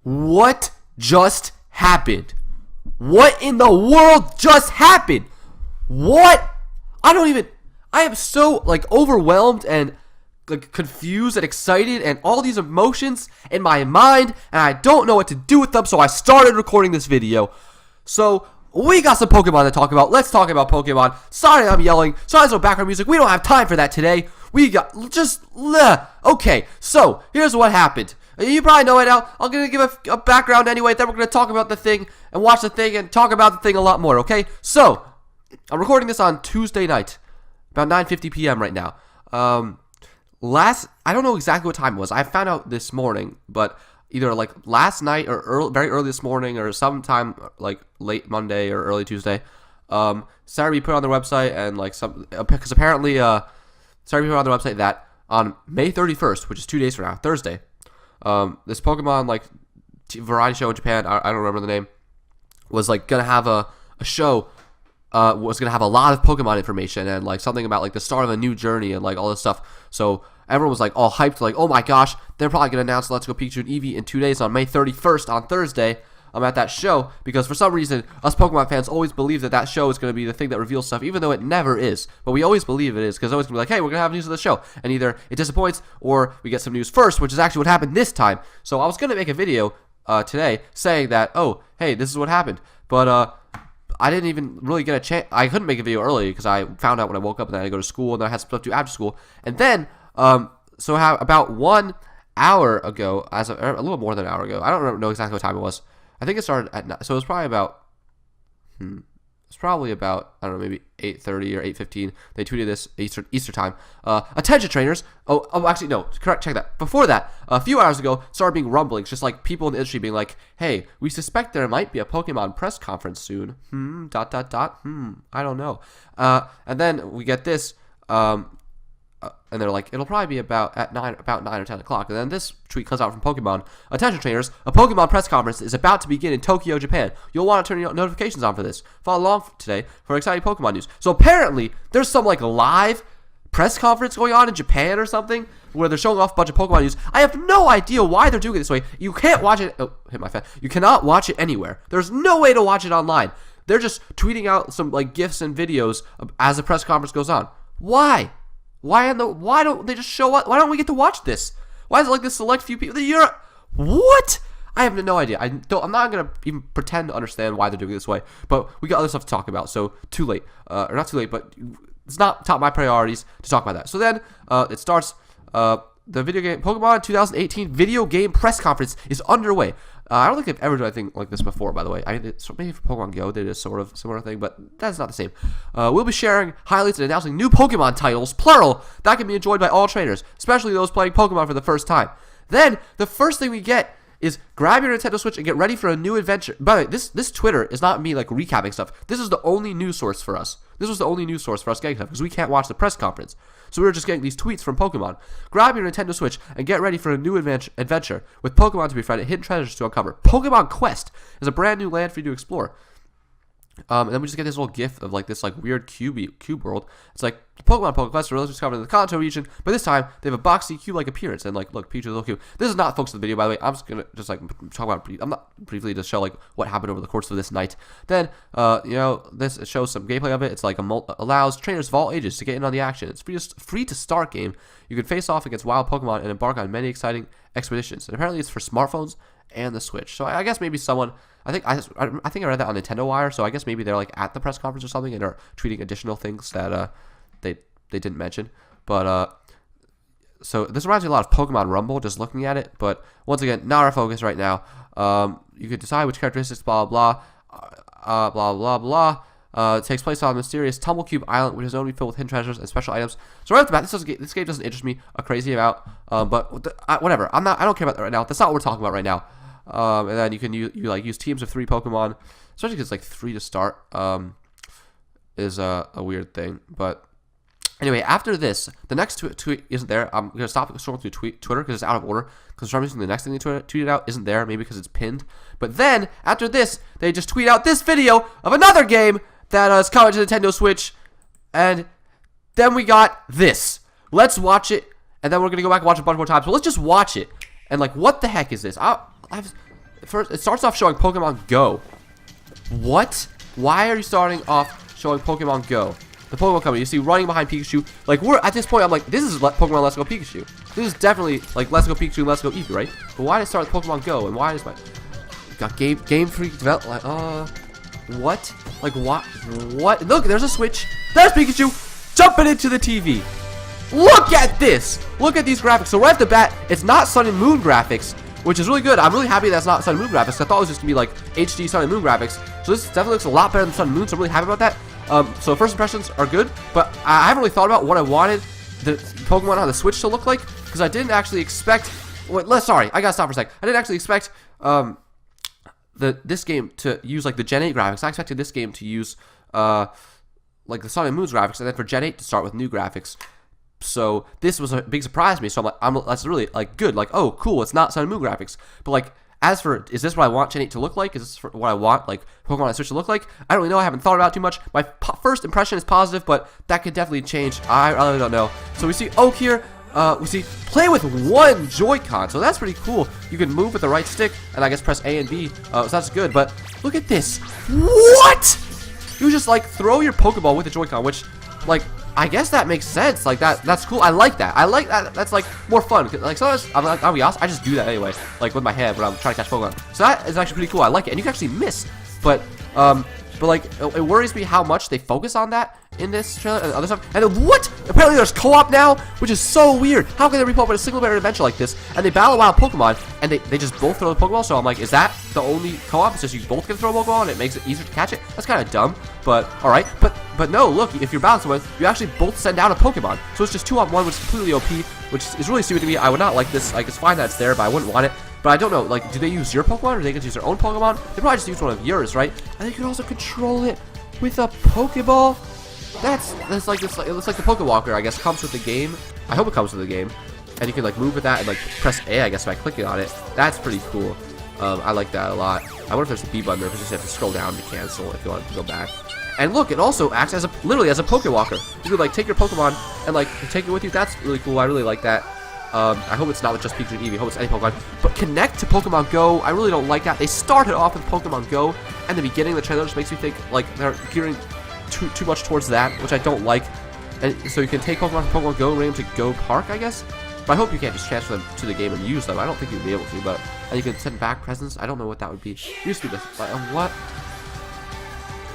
What just happened? What in the world just happened? What? I am so overwhelmed and confused and excited and all these emotions in my mind, and I don't know what to do with them, so I started recording this video. So we got some Pokemon to talk about. Let's talk about Pokemon. Sorry I'm yelling. Sorry there's no background music. We don't have time for that today. We got okay, so here's what happened. You probably know it now. I'm going to give a background anyway. Then we're going to talk about the thing and watch the thing and talk about the thing a lot more, okay? So, I'm recording this on Tuesday night, about 9:50 p.m. right now. I don't know exactly what time it was. I found out this morning, but either last night or very early this morning or sometime late Monday or early Tuesday. Saturday put on their website and because apparently Saturday put on their website that on May 31st, which is 2 days from now, Thursday, this Pokemon variety show in Japan, I don't remember the name, was gonna have a show. Was gonna have a lot of Pokemon information and something about the start of a new journey and all this stuff. So everyone was all hyped, oh my gosh, they're probably gonna announce Let's Go Pikachu and Eevee in 2 days on May 31st on Thursday. I'm at that show because for some reason us Pokemon fans always believe that show is gonna be the thing that reveals stuff, even though it never is. But we always believe it is because it's always gonna be hey, we're gonna have news of the show, and either it disappoints or we get some news first, which is actually what happened this time. So I was gonna make a video today saying that, oh hey, this is what happened, but I didn't even really get a chance. I couldn't make a video early because I found out when I woke up and then I had to go to school and then I had some stuff to do after school. And then, so about 1 hour ago, a little more than an hour ago, I don't know exactly what time it was. I think it started at 9, so it was probably about, I don't know, maybe 8:30 or 8:15. They tweeted this Easter time. Attention trainers. Oh, actually, no, correct, check that. Before that, a few hours ago, started being rumblings, just people in the industry being hey, we suspect there might be a Pokemon press conference soon. I don't know. And then we get this, and they're it'll probably be about 9 or 10 o'clock. And then this tweet comes out from Pokemon. Attention trainers, a Pokemon press conference is about to begin in Tokyo, Japan. You'll want to turn your notifications on for this. Follow along today for exciting Pokemon news. So apparently, there's some live press conference going on in Japan or something where they're showing off a bunch of Pokemon news. I have no idea why they're doing it this way. You can't watch it. Oh, hit my fan. You cannot watch it anywhere. There's no way to watch it online. They're just tweeting out some GIFs and videos as the press conference goes on. Why? Why don't they just show up? Why don't we get to watch this? Why is it this select few people? What? I have no idea. I'm not gonna even pretend to understand why they're doing it this way. But we got other stuff to talk about, so too late. Or not too late, but it's not top my priorities to talk about that. So then it starts. The video game Pokemon 2018 video game press conference is underway. I don't think they've ever done anything like this before, by the way. Maybe for Pokemon Go they did a sort of similar thing, but that's not the same. We'll be sharing highlights and announcing new Pokemon titles, plural, that can be enjoyed by all trainers, especially those playing Pokemon for the first time. Then, the first thing we get is grab your Nintendo Switch and get ready for a new adventure. By the way, this Twitter is not me recapping stuff. This is the only news source for us. This was the only news source for us getting stuff because we can't watch the press conference. So we were just getting these tweets from Pokemon. Grab your Nintendo Switch and get ready for a new adventure with Pokemon to befriend and hidden treasures to uncover. Pokemon Quest is a brand new land for you to explore. And then we just get this little gif of this weird cube world. It's Pokemon Quest are discovered in the Kanto region, but this time they have a boxy cube-like appearance. And look, Pikachu's a little cube. This is not focused on the video, by the way. I'm just gonna talk about I'm not briefly to show what happened over the course of this night. Then this shows some gameplay of it. It's allows trainers of all ages to get in on the action. It's free to start game. You can face off against wild Pokemon and embark on many exciting expeditions. And apparently it's for smartphones and the Switch. So I guess maybe someone. I think I read that on Nintendo Wire, so I guess maybe they're at the press conference or something and are tweeting additional things that they didn't mention. But so this reminds me a lot of Pokemon Rumble, just looking at it. But once again, not our focus right now. You could decide which characteristics, blah blah blah. It takes place on a mysterious Tumblecube Island, which is known to be filled with hidden treasures and special items. So right off the bat, this game doesn't interest me a crazy amount. But whatever. I don't care about that right now. That's not what we're talking about right now. And then you can use teams of 3 Pokemon, especially because 3 to start is a weird thing. But anyway, after this, the next tweet isn't there. I'm gonna stop scrolling through Twitter because it's out of order. Because for some reason the next thing they tweeted out isn't there. Maybe because it's pinned. But then after this, they just tweet out this video of another game that is coming to Nintendo Switch, and then we got this. Let's watch it, and then we're gonna go back and watch it a bunch more times. But let's just watch it. And what the heck is this? first it starts off showing Pokemon Go. What? Why are you starting off showing Pokemon Go? The Pokemon Company, you see running behind Pikachu. Like, we're at this point, I'm like, this is Pokemon Let's Go Pikachu. This is definitely like Let's Go Pikachu and Let's Go Eevee, right? But why did it start with Pokemon Go? And why is my got Game Freak develop like what? Like what? What? Look, there's a switch. There's Pikachu jumping into the TV. Look at this. Look at these graphics. So right off the bat, it's not Sun and Moon graphics, which is really good. I'm really happy that's not Sun and Moon graphics. I thought it was just gonna be like HD Sun and Moon graphics. So this definitely looks a lot better than Sun and Moon. So I'm really happy about that. So first impressions are good, but I haven't really thought about what I wanted the Pokemon on the Switch to look like, because I didn't actually expect. Sorry, I gotta stop for a sec. I didn't actually expect this game to use like the Gen 8 graphics. I expected this game to use like the Sun and Moon's graphics, and then for Gen 8 to start with new graphics. So this was a big surprise to me. So I'm like, that's really like good. Like, oh, cool, it's not Sun and Moon graphics. But like, as for, is this what I want Gen 8 to look like? Is this for what I want like Pokemon on Switch to look like? I don't really know. I haven't thought about it too much. My first impression is positive, but that could definitely change. I really don't know. So we see Oak here. We see play with one Joy-Con, so that's pretty cool. You can move with the right stick, and I guess press A and B, so that's good. But look at this. What? You just like throw your Pokeball with the Joy-Con, which, like, I guess that makes sense. Like that's cool. I like that. I like that. That's like more fun. Like sometimes I'll be honest, I just do that anyway, like with my hand when I'm trying to catch Pokemon. So that is actually pretty cool. I like it, and you can actually miss. But like it worries me how much they focus on that in this trailer and other stuff. And then what? Apparently there's co-op now, which is so weird. How can they re-pop with a single player adventure like this? And they battle wild Pokemon, and they just both throw the Pokeball. So I'm like, is that the only co-op? It's just you both can throw a Pokeball, and it makes it easier to catch it. That's kind of dumb, but all right. But no, look, if you're battling someone, you actually both send out a Pokemon. So it's just 2-on-1, which is completely OP, which is really stupid to me. I would not like this. Like, it's fine that it's there, but I wouldn't want it. But I don't know, like, do they use your Pokemon, or do they just use their own Pokemon? They probably just use one of yours, right? And you can also control it with a Pokeball. That's like this. It looks like the Pokewalker, I guess, comes with the game. I hope it comes with the game. And you can like move with that and like press A, I guess, by clicking on it. That's pretty cool. I like that a lot. I wonder if there's a B button, or if you just have to scroll down to cancel if you want to go back. And look, it also acts as literally as a Pokewalker. You could like take your Pokemon and like take it with you. That's really cool. I really like that. I hope it's not with just Pikachu and Eevee. I hope it's any Pokemon. But connect to Pokemon Go. I really don't like that. They started off with Pokemon Go, and the beginning of the trailer just makes me think like they're gearing too much towards that, which I don't like. And so you can take Pokemon from Pokemon Go and bring them to Go Park, I guess. But I hope you can't just transfer them to the game and use them. I don't think you'd be able to. But and you can send back presents. I don't know what that would be. It used to be this. But what?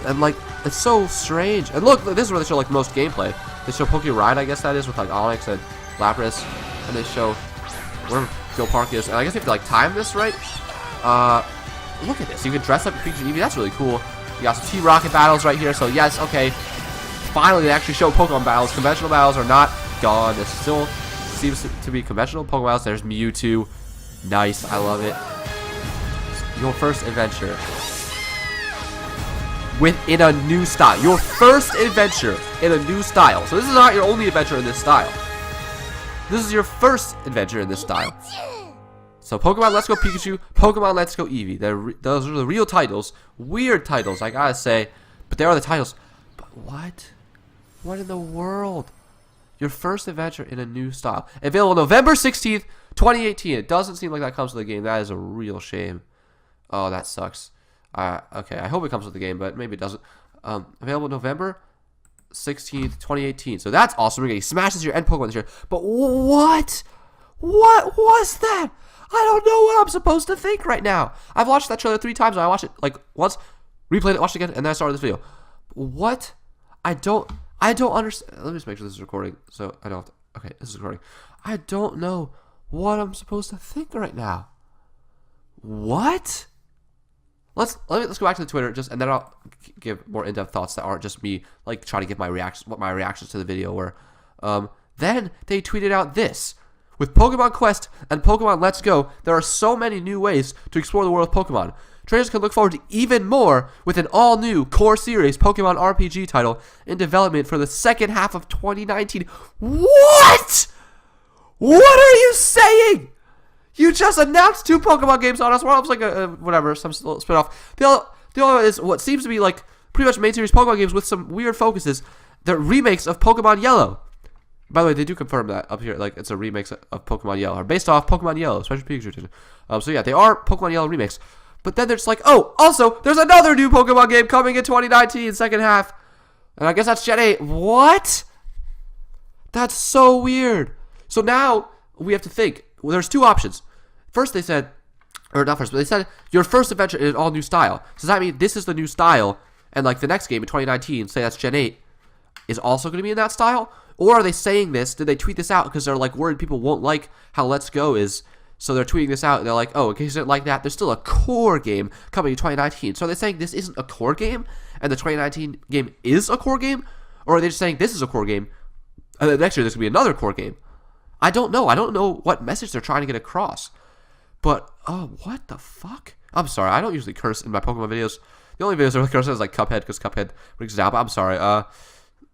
And like, it's so strange. And look, this is where they show like most gameplay. They show Poke Ride, I guess that is, with like Onix and Lapras. And they show where Go Park is. And I guess you have to like time this, right? Look at this. You can dress up Pikachu and Eevee. That's really cool. You got some T-Rocket battles right here. So yes, okay. Finally, they actually show Pokemon battles. Conventional battles are not gone. This still seems to be conventional Pokemon battles. There's Mewtwo. Nice. I love it. Your first adventure in a new style. Your first adventure in a new style. So this is not your only adventure in this style. This is your first adventure in this style. So Pokemon Let's Go Pikachu, Pokemon Let's Go Eevee. Those are the real titles. Weird titles, I gotta say. But they are the titles. But what? What in the world? Your first adventure in a new style. Available November 16th, 2018. It doesn't seem like that comes with the game. That is a real shame. Oh, that sucks. Okay, I hope it comes with the game, but maybe it doesn't. Available November 16th, 2018. So that's awesome. We're getting Smashes your end Pokemon this year. But what? What was that? I don't know what I'm supposed to think right now. I've watched that trailer 3 times. And I watched it like once, replayed it, watched it again, and then I started this video. What? I don't understand. Let me just make sure this is recording, so I don't have to. Okay, this is recording. I don't know what I'm supposed to think right now. What? Let's go back to the Twitter, and then I'll give more in-depth thoughts that aren't just me like trying to give my reactions to the video were. Then they tweeted out this. With Pokemon Quest and Pokemon Let's Go, there are so many new ways to explore the world of Pokemon. Trainers can look forward to even more with an all-new core series Pokemon RPG title in development for the second half of 2019. What? What are you saying? You just announced 2 Pokemon games on us. One of them's like whatever, some spin-off. The other is what seems to be like pretty much main series Pokemon games with some weird focuses. They're remakes of Pokemon Yellow. By the way, they do confirm that up here, like it's a remix of Pokemon Yellow, or based off Pokemon Yellow, Special Pikachu Edition. So yeah, they are Pokemon Yellow remakes. But then they're just like, oh, also, there's another new Pokemon game coming in 2019, second half. And I guess that's Gen 8. What? That's so weird. So now we have to think. Well, there's two options. First, they said, or not first, but they said your first adventure is all new style. So does that mean this is the new style, and like the next game in 2019, say that's Gen 8, is also going to be in that style? Or are they saying this? Did they tweet this out because they're like worried people won't like how Let's Go is? So they're tweeting this out, and they're like, oh, in case you didn't like that, there's still a core game coming in 2019. So are they saying this isn't a core game, and the 2019 game is a core game? Or are they just saying this is a core game, and then next year there's going to be another core game? I don't know. I don't know what message they're trying to get across. But, oh, what the fuck? I'm sorry. I don't usually curse in my Pokemon videos. The only videos I really curse is like Cuphead, because Cuphead brings it out. But I'm sorry.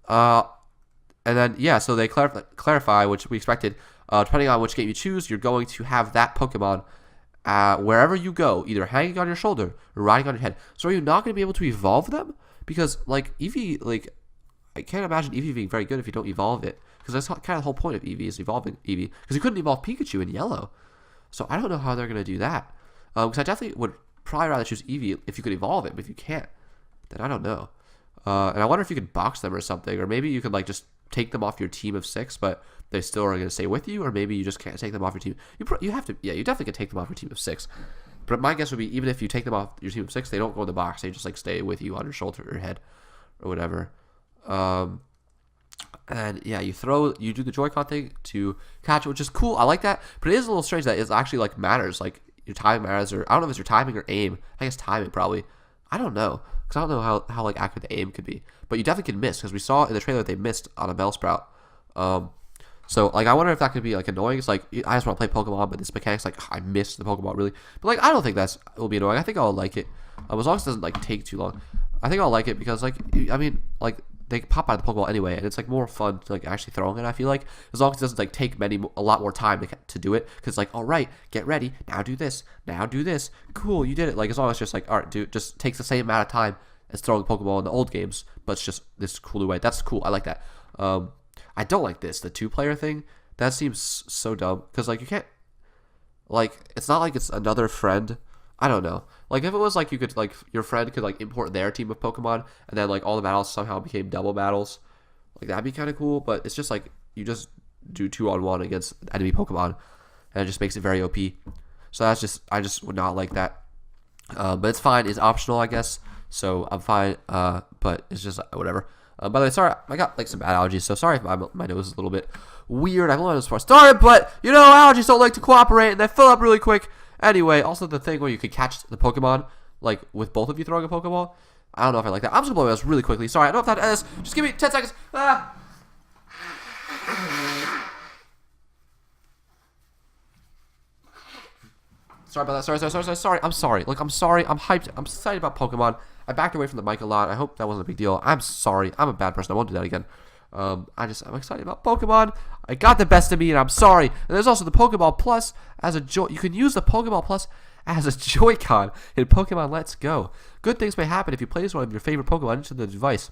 And then, yeah, so they clarify, which we expected. Depending on which game you choose, you're going to have that Pokemon wherever you go, either hanging on your shoulder or riding on your head. So are you not going to be able to evolve them? Because, like, Eevee, like, I can't imagine Eevee being very good if you don't evolve it. Because that's kind of the whole point of Eevee, is evolving Eevee. Because you couldn't evolve Pikachu in Yellow. So I don't know how they're going to do that. Because I definitely would probably rather choose Eevee if you could evolve it. But if you can't, then I don't know. And I wonder if you could box them or something. Or maybe you could, like, just take them off your team of 6, but they still are going to stay with you. Or maybe you just can't take them off your team. You have to, yeah, you definitely can take them off your team of 6. But my guess would be, even if you take them off your team of 6, they don't go in the box. They just, like, stay with you on your shoulder or head or whatever. And yeah, you do the Joy-Con thing to catch it, which is cool. I like that, but it is a little strange that it actually like matters, like your timing matters, or I don't know if it's your timing or aim. I guess timing probably. I don't know, because I don't know how like accurate the aim could be. But you definitely can miss, because we saw in the trailer that they missed on a Bellsprout. So like I wonder if that could be like annoying. It's like I just want to play Pokemon, but this mechanic's like I missed the Pokemon really. But like I don't think it will be annoying. I think I'll like it, as long as it doesn't like take too long. I think I'll like it because like I mean like they pop out of the Pokeball anyway, and it's like more fun to like actually throwing it. I feel like as long as it doesn't like take a lot more time to do it, because like all right, get ready, now do this, cool, you did it. Like as long as it's just like all right, dude, just takes the same amount of time as throwing the Pokeball in the old games, but it's just this cool new way. That's cool. I like that. I don't like the 2-player thing. That seems so dumb because like you can't, like it's not like it's another friend. I don't know. Like if it was like you could like your friend could like import their team of Pokemon and then like all the battles somehow became double battles, like that'd be kind of cool. But it's just like you just do 2-on-1 against enemy Pokemon, and it just makes it very OP. So I just would not like that. But it's fine. It's optional, I guess. So I'm fine. But it's just whatever. By the way, sorry, I got like some bad allergies, so sorry if my nose is a little bit weird. I've only before I started, but you know allergies don't like to cooperate, and they fill up really quick. Anyway, also the thing where you could catch the Pokemon, like, with both of you throwing a Pokeball. I don't know if I like that. I'm just going to blow this really quickly. Sorry, I don't know if that is. Just give me 10 seconds. Ah! Sorry about that. Sorry. I'm sorry. Look, I'm sorry. I'm hyped. I'm excited about Pokemon. I backed away from the mic a lot. I hope that wasn't a big deal. I'm sorry. I'm a bad person. I won't do that again. I'm excited about Pokemon. I got the best of me, and I'm sorry. And there's also the Pokeball Plus as a joy. You can use the Pokeball Plus as a Joy-Con in Pokemon Let's Go. Good things may happen if you place one of your favorite Pokemon into the device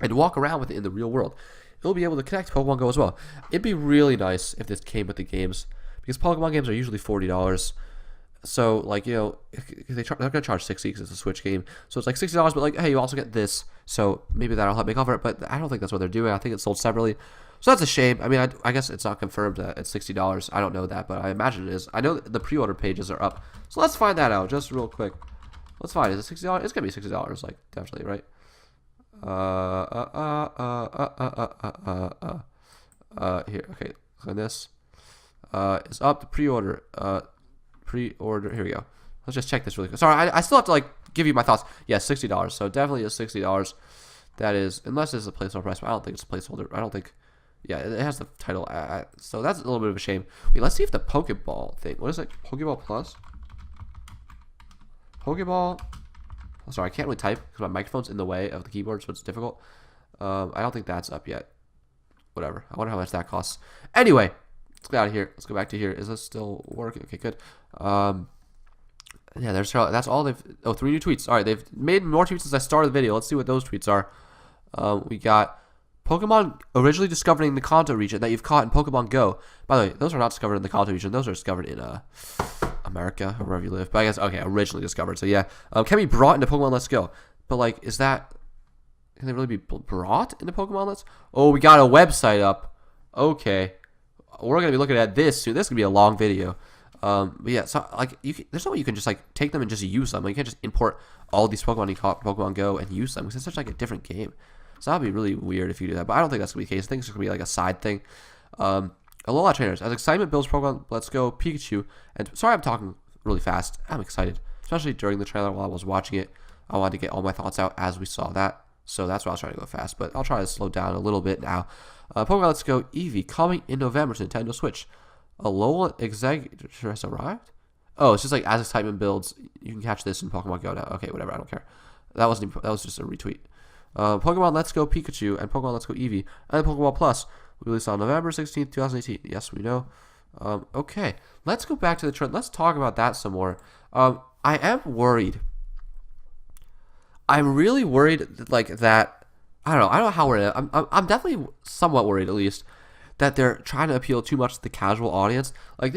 and walk around with it in the real world. You'll be able to connect to Pokemon Go as well. It'd be really nice if this came with the games, because Pokemon games are usually $40. So, like, you know, they're going to charge $60 because it's a Switch game. So it's like $60, but like, hey, you also get this. So maybe that'll help make up for it. But I don't think that's what they're doing. I think it's sold separately. So that's a shame. I mean, I guess it's not confirmed that it's $60. I don't know that, but I imagine it is. I know the pre-order pages are up. So let's find that out just real quick. Let's find it. Is it $60? It's going to be $60, like, definitely, right? Here, okay. So this is up. The pre-order. Here we go. Let's just check this really quick. Sorry, I still have to like give you my thoughts. Yes, $60. So definitely is $60. That is, unless it's a placeholder price, but I don't think it's a placeholder. I don't think. Yeah, it has the title. So that's a little bit of a shame. Wait, let's see if the Pokeball thing. What is it? Pokeball Plus. Pokeball. Oh, sorry, I can't really type because my microphone's in the way of the keyboard, so it's difficult. I don't think that's up yet. Whatever. I wonder how much that costs. Anyway. Let's get out of here. Let's go back to here. Is this still working? Okay, good. Yeah, that's all they've. Oh, 3 new tweets. All right, they've made more tweets since I started the video. Let's see what those tweets are. We got Pokemon originally discovered in the Kanto region that you've caught in Pokemon Go. By the way, those are not discovered in the Kanto region. Those are discovered in America, or wherever you live. But I guess, okay, originally discovered. So yeah, can be brought into Pokemon Let's Go. But like, can they really be brought into Pokemon Let's? Oh, we got a website up. Okay, we're gonna be looking at this soon. This is gonna be a long video. But yeah, so like, there's no way you can just like take them and just use them. Like, you can't just import all these Pokemon in Pokemon Go and use them because it's such like a different game. So that'd be really weird if you do that. But I don't think that's gonna be the case. I think it's gonna be like a side thing. Alola trainers. As excitement builds Pokemon Let's Go, Pikachu, and sorry I'm talking really fast. I'm excited, especially during the trailer while I was watching it. I wanted to get all my thoughts out as we saw that, so that's why I was trying to go fast. But I'll try to slow down a little bit now. Pokemon Let's Go Eevee coming in November to Nintendo Switch. Alola Executor has arrived. Oh, it's just like as excitement builds, you can catch this in Pokemon Go now. Okay, whatever. I don't care. That was just a retweet. Pokemon Let's Go Pikachu and Pokemon Let's Go Eevee and Pokemon Plus released on November 16th, 2018. Yes, we know. Okay, let's go back to the trend. Let's talk about that some more. I am worried. I'm really worried, like, that, I don't know how worried I'm definitely somewhat worried, at least, that they're trying to appeal too much to the casual audience. Like,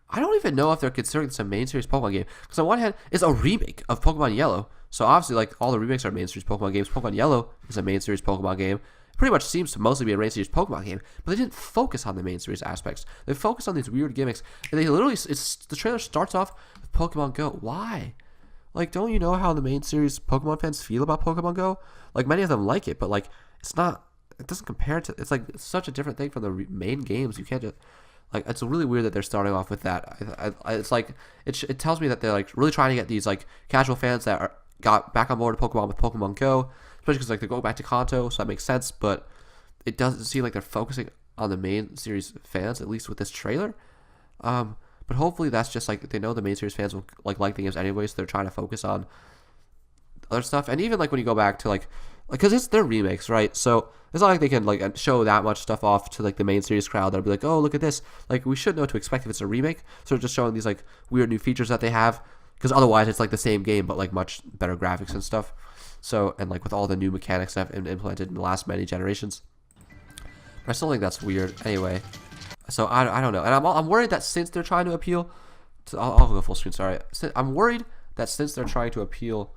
I don't even know if they're considering this a main series Pokemon game. Because on one hand, it's a remake of Pokemon Yellow. So obviously, like, all the remakes are main series Pokemon games. Pokemon Yellow is a main series Pokemon game. It pretty much seems to mostly be a main series Pokemon game. But they didn't focus on the main series aspects. They focused on these weird gimmicks. And they literally, the trailer starts off with Pokemon Go. Why? Like, don't you know how the main series Pokemon fans feel about Pokemon Go? Like, many of them like it, but, like, it doesn't compare to, it's, like, it's such a different thing from the main games. You can't just, like, it's really weird that they're starting off with that. It's, like, it tells me that they're, like, really trying to get these, like, casual fans that got back on board with Pokemon Go, especially because, like, they're going back to Kanto, so that makes sense, but it doesn't seem like they're focusing on the main series fans, at least with this trailer. But hopefully that's just like they know the main series fans will like the games anyway, so they're trying to focus on other stuff. And even like when you go back to like because it's their remakes, right? So it's not like they can like show that much stuff off to like the main series crowd. They'll be like, oh, look at this. Like we should know what to expect if it's a remake. So they're just showing these like weird new features that they have, because otherwise it's like the same game but like much better graphics and stuff. So and like with all the new mechanics that have been implemented in the last many generations. But I still think that's weird. Anyway. So I don't know, and I'm worried that since they're trying to appeal, I'll go full screen. Sorry, I'm worried that since they're trying to appeal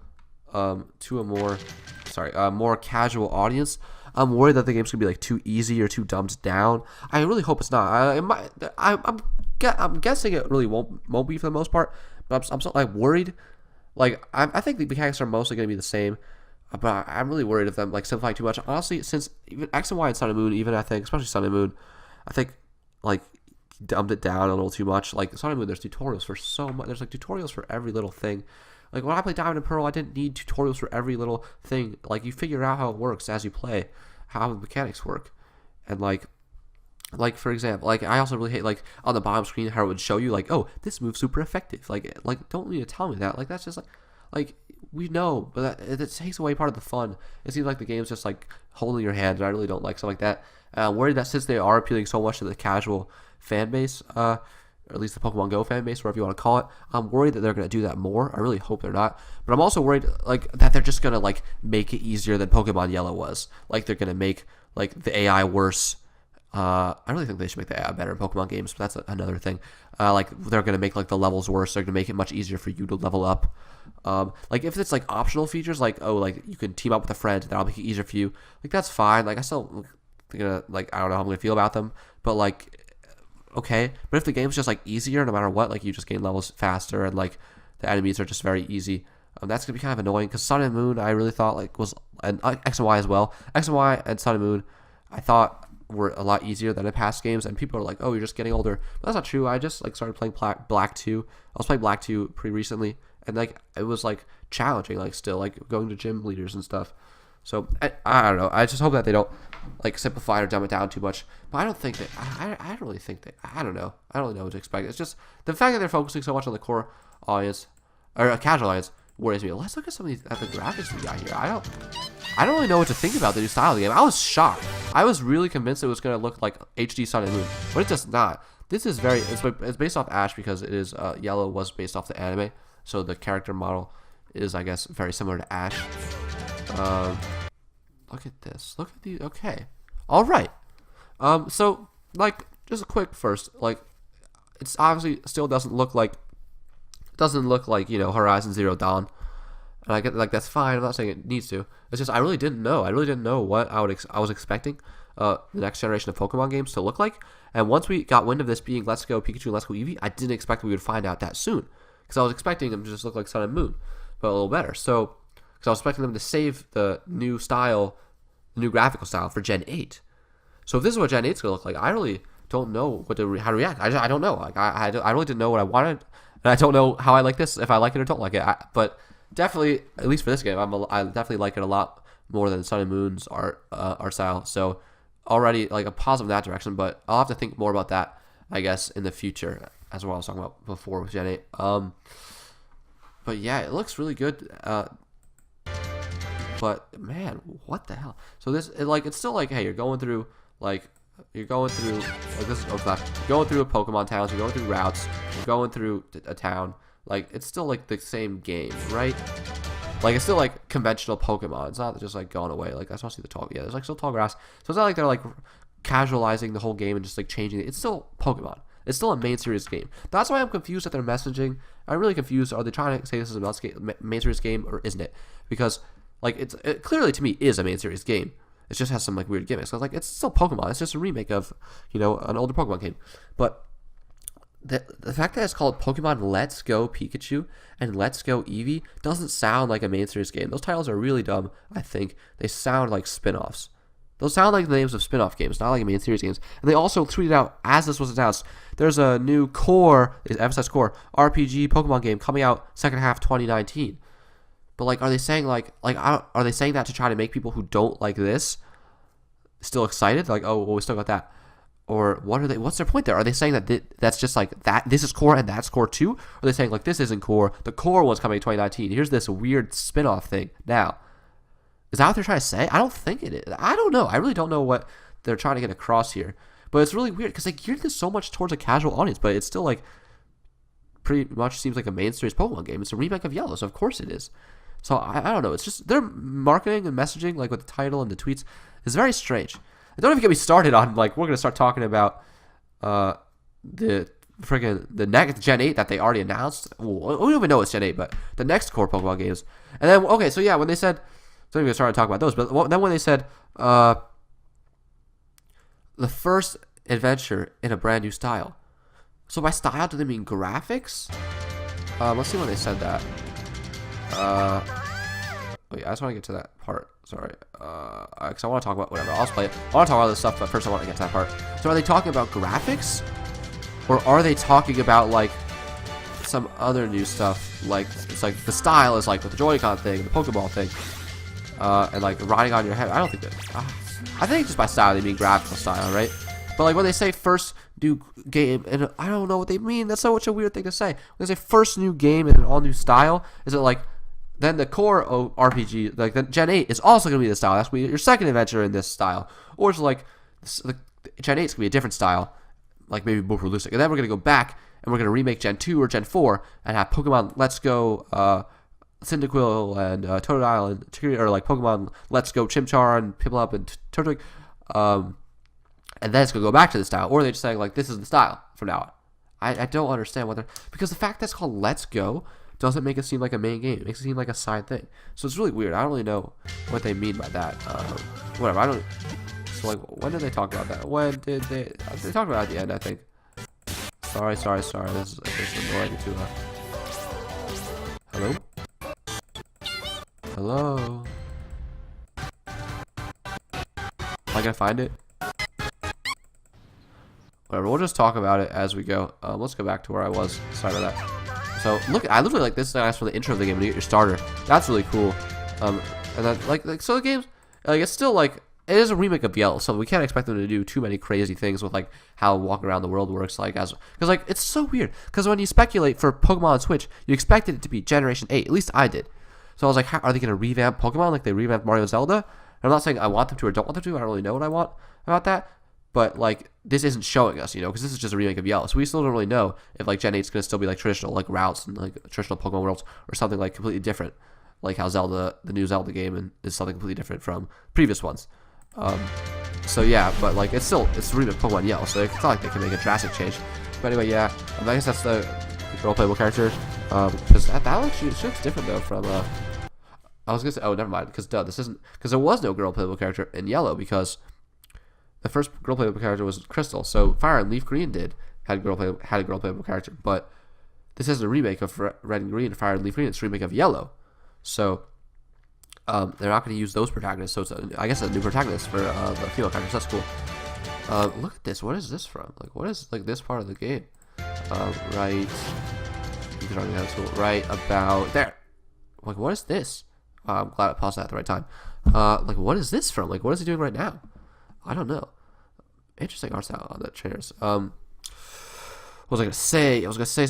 to a more casual audience, I'm worried that the game's gonna be like too easy or too dumbed down. I really hope it's not. I'm guessing it really won't be for the most part, but I'm so like worried. Like I think the mechanics are mostly gonna be the same. But I'm really worried of them like simplifying too much. Honestly, since even X and Y and Sun and Moon, even I think, especially Sun and Moon, I think like dumbed it down a little too much. Like Sun and Moon, there's tutorials for so much. There's like tutorials for every little thing. Like when I played Diamond and Pearl, I didn't need tutorials for every little thing. Like you figure out how it works as you play, how the mechanics work, and like for example, like I also really hate like on the bottom screen how it would show you like, oh, this move's super effective. Like don't need to tell me that. Like that's just like we know, but it takes away part of the fun. It seems like the game's just like holding your hand, and I really don't like stuff like that. I'm worried that since they are appealing so much to the casual fan base, or at least the Pokemon Go fan base, whatever you want to call it, I'm worried that they're going to do that more. I really hope they're not. But I'm also worried like that they're just going to like make it easier than Pokemon Yellow was. Like they're going to make like the AI worse. I really think they should make the AI better in Pokemon games, but that's another thing. Like they're going to make like the levels worse. They're going to make it much easier for you to level up. Like if it's like optional features, like oh, like you can team up with a friend, that'll make it easier for you. Like that's fine. Like I still gonna like I don't know how I'm gonna feel about them, but like okay. But if the game's just like easier no matter what, like you just gain levels faster and like the enemies are just very easy, that's gonna be kind of annoying. Because Sun and Moon, I really thought like was and X and Y as well. X and Y and Sun and Moon, I thought were a lot easier than in past games, and people are like, oh, you're just getting older. But that's not true. I just like started playing Black 2. I was playing Black 2 pretty recently, and like it was like challenging, like still like going to gym leaders and stuff. So I don't know. I just hope that they don't like simplify or dumb it down too much. But I don't think that I don't really think that I don't know. I don't really know what to expect. It's just the fact that they're focusing so much on the core audience or a casual audience worries me. Let's look at some of these at the graphics we got here. I don't really know what to think about the new style of the game. I was shocked. I was really convinced it was going to look like HD Sun and Moon, but it does not. This is it's based off Ash because it is Yellow was based off the anime, so the character model is I guess very similar to Ash. Look at this. Look at these. Okay. All right. So like just a quick first, like it's obviously still doesn't look like Horizon Zero Dawn. And I get like that's fine. I'm not saying it needs to. It's just I really didn't know. I really didn't know what I was expecting the next generation of Pokemon games to look like. And once we got wind of this being Let's Go Pikachu and Let's Go Eevee, I didn't expect we would find out that soon. Because I was expecting them to just look like Sun and Moon, but a little better. So, because I was expecting them to save the new style, the new graphical style for Gen 8. So if this is what Gen 8 is going to look like, I really don't know how to react. I don't know. Like I really didn't know what I wanted, and I don't know how I like this, if I like it or don't like it. But definitely, at least for this game, I definitely like it a lot more than Sun and Moon's art style. So already like a positive in that direction, but I'll have to think more about that, I guess, in the future, as what I was talking about before with Gen 8. But yeah, it looks really good. But man, what the hell? So it's still like, hey, you're going through this. You're going through a Pokemon town. So you're going through routes. You're going through a town. Like it's still like the same game, right? Like it's still like conventional Pokemon. It's not just like going away. Like I saw the tall. Yeah, there's like still tall grass. So it's not like they're like casualizing the whole game and just like changing it. It's still Pokemon. It's still a main series game. That's why I'm confused at their messaging. I'm really confused. Are they trying to say this is a main series game or isn't it? Because like it clearly to me is a main series game. It just has some like weird gimmicks. So like it's still Pokemon. It's just a remake of an older Pokemon game. But the fact that it's called Pokemon Let's Go Pikachu and Let's Go Eevee doesn't sound like a main series game. Those titles are really dumb. I think they sound like spin-offs. Those sound like the names of spin-off games, not like main series games. And they also tweeted out, as this was announced, there's a new core, emphasize core, RPG Pokemon game coming out second half 2019. But like, are they saying are they saying that to try to make people who don't like this still excited? Like, oh, well, we still got that. Or what's their point there? Are they saying that that's just like that? This is core and that's core too? Or are they saying like this isn't core? The core one's coming in 2019. Here's this weird spin-off thing now. Is that what they're trying to say? I don't think it is. I don't know. I really don't know what they're trying to get across here. But it's really weird because they geared this so much towards a casual audience, but it's still like pretty much seems like a main series Pokemon game. It's a remake of Yellow, so of course it is. So I don't know. It's just their marketing and messaging, like with the title and the tweets, is very strange. And don't even get me started on like we're gonna start talking about the next Gen 8 that they already announced. Well, we don't even know it's Gen 8, but the next core Pokemon games. And then okay, so yeah, when they said. So I'm going to start to talk about those. But then when they said the first adventure in a brand new style. So by style, do they mean graphics? Let's see when they said that. Wait, I just want to get to that part. Sorry. Because I want to talk about whatever. I'll just play it. I want to talk about this stuff, but first I want to get to that part. So are they talking about graphics? Or are they talking about like some other new stuff? Like it's like the style is like with the Joy-Con thing, the Pokeball thing. And like riding on your head. I don't think that. I think just by style they mean graphical style, right? But like when they say first new game, and I don't know what they mean. That's such a weird thing to say. When they say first new game in an all new style, is it like then the core RPG, like the Gen 8 is also gonna be the style? That's gonna be your second adventure in this style, or is it like Gen 8 is gonna be a different style, like maybe more realistic, and then we're gonna go back and we're gonna remake Gen 2 or Gen 4 and have Pokemon Let's Go. Cyndaquil and Totodile and Chikorita, or like Pokemon Let's Go Chimchar and Piplup and Turtwig, and then it's gonna go back to the style, or are they just saying like this is the style from now on? I don't understand what they're, because the fact that it's called Let's Go doesn't make it seem like a main game. It makes it seem like a side thing. So it's really weird. I don't really know what they mean by that. Whatever. I don't. So like, when did they talk about that? When did they? They talked about it at the end, I think. Sorry. This is annoying too. Hello. Hello? Am I gonna find it? Whatever, we'll just talk about it as we go. Let's go back to where I was. Sorry about that. So, look, I literally like this nice for the intro of the game to get your starter. That's really cool. And then, like, so the game's, like, it's still, like, it is a remake of Yellow, so we can't expect them to do too many crazy things with, like, how walking around the world works, like, because, like, it's so weird. Because when you speculate for Pokemon on Switch, you expected it to be Generation 8. At least I did. So I was like, how, are they going to revamp Pokemon like they revamped Mario and Zelda? And I'm not saying I want them to or don't want them to. I don't really know what I want about that. But, like, this isn't showing us, because this is just a remake of Yellow. So we still don't really know if, like, Gen 8 is going to still be, like, traditional, like, routes and, like, traditional Pokemon worlds or something, like, completely different. Like how Zelda, the new Zelda game, is something completely different from previous ones. So, yeah, but, like, it's a remake of Pokemon Yellow. So it's not like they can make a drastic change. But anyway, yeah, I guess that's the girl playable character. Because that actually she looks different though from I was gonna say, oh, never mind, because this isn't, because there was no girl playable character in yellow, because the first girl playable character was Crystal. So Fire and Leaf Green had a girl playable character, but this is a remake of Red and Green, Fire and Leaf Green. It's a remake of Yellow, so they're not going to use those protagonists. So it's I guess a new protagonist for the female characters. That's cool. Look at this. What is this from? Like, what is like this part of the game? Right. You can already have school. Right about there. Like, what is this? I'm glad I paused that at the right time. Like, what is this from? Like, what is he doing right now? I don't know. Interesting art style on the trainers. What was I gonna say?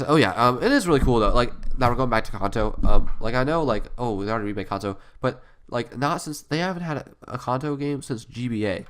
Oh yeah. It is really cool though. Like, now we're going back to Kanto. Like, I know, like, oh, we already remade Kanto, but like, not since they haven't had a Kanto game since GBA,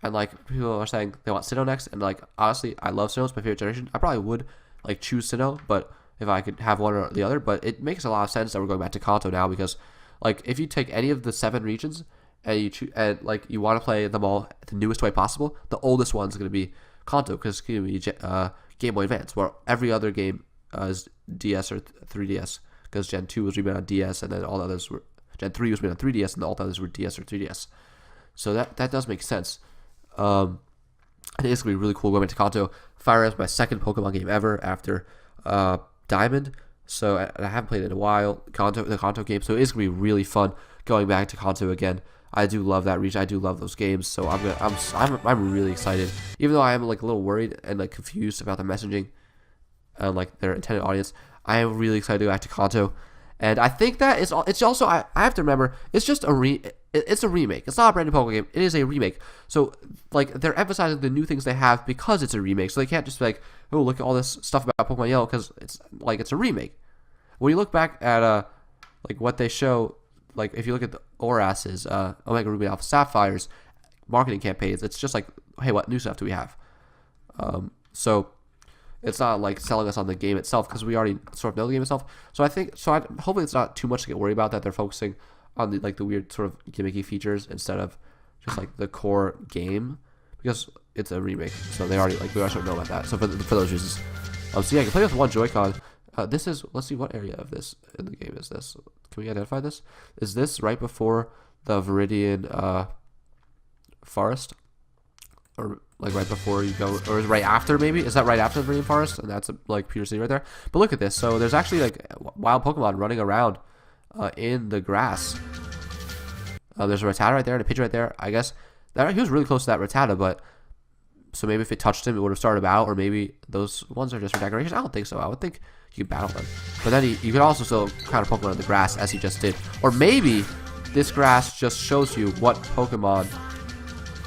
and like, people are saying they want Sinnoh next, and like, honestly, I love Sinnoh. It's my favorite generation. I probably would like choose Sinnoh, but if I could have one or the other, but it makes a lot of sense that we're going back to Kanto now, because like, if you take any of the 7 regions and you choose, and like, you want to play them all the newest way possible, the oldest one's going to be Kanto, because it's going to be Game Boy Advance, where every other game is DS or 3DS, because Gen 2 was remade on DS, and then all the others were, Gen 3 was made on 3DS, and all the others were DS or 3DS. So that does make sense. I think it's going to be really cool going back to Kanto. Fire Red is my second Pokemon game ever after Diamond, so I haven't played it in a while, the Kanto game, so it's going to be really fun going back to Kanto again. I do love that region. I do love those games, so I'm really excited. Even though I am like a little worried and like confused about the messaging and like their intended audience, I am really excited to go back to Kanto. And I think that it's also I have to remember, it's just it's a remake. It's not a brand new Pokemon game. It is a remake. So like, they're emphasizing the new things they have because it's a remake. So they can't just be like, oh, look at all this stuff about Pokemon Yellow, because it's a remake. When you look back at like what they show, like if you look at the Oras's, Omega Ruby Alpha Sapphire's marketing campaigns, it's just like, hey, what new stuff do we have? So it's not like selling us on the game itself, because we already sort of know the game itself. So hopefully it's not too much to get worried about, that they're focusing on the weird sort of gimmicky features instead of just like the core game, because it's a remake. So we already sort of know about that. So for those reasons, so yeah, you can play with one Joy-Con. This is, let's see, what area of this in the game is this? Can we identify this? Is this right before the Viridian Forest? Or like right before you go, or is it right after maybe? Is that right after the Viridian Forest? And that's like Pewter City right there. But look at this. So there's actually like wild Pokemon running around in the grass. There's a Rattata right there and a Pidgey right there. I guess that he was really close to that Rattata, but so maybe if it touched him, it would have started a battle, or maybe those ones are just for decoration. I don't think so. I would think you can battle them. But then you could also still kind of Pokemon in the grass, as he just did. Or maybe this grass just shows you what Pokemon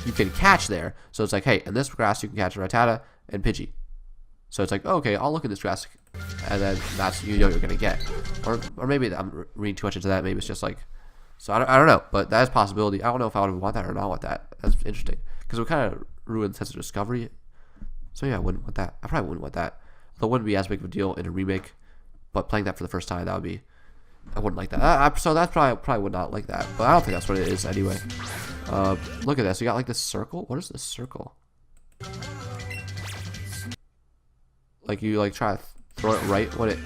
you can catch there. So it's like, hey, in this grass you can catch a Rattata and Pidgey. So it's like, oh, okay, I'll look in this grass, and then that's, you know, you're gonna get. Or maybe I'm reading too much into that. Maybe it's just like, so I don't know, but that is a possibility. I don't know if I would want that or not want that. That's interesting, because it would kind of ruin the sense of discovery. So yeah, I wouldn't want that. I probably wouldn't want that. Though it wouldn't be as big of a deal in a remake, but playing that for the first time, that would be, I wouldn't like that. So that's probably would not like that. But I don't think that's what it is anyway. Look at this. You got like this circle. What is this circle? Like, you like try to throw it right when it,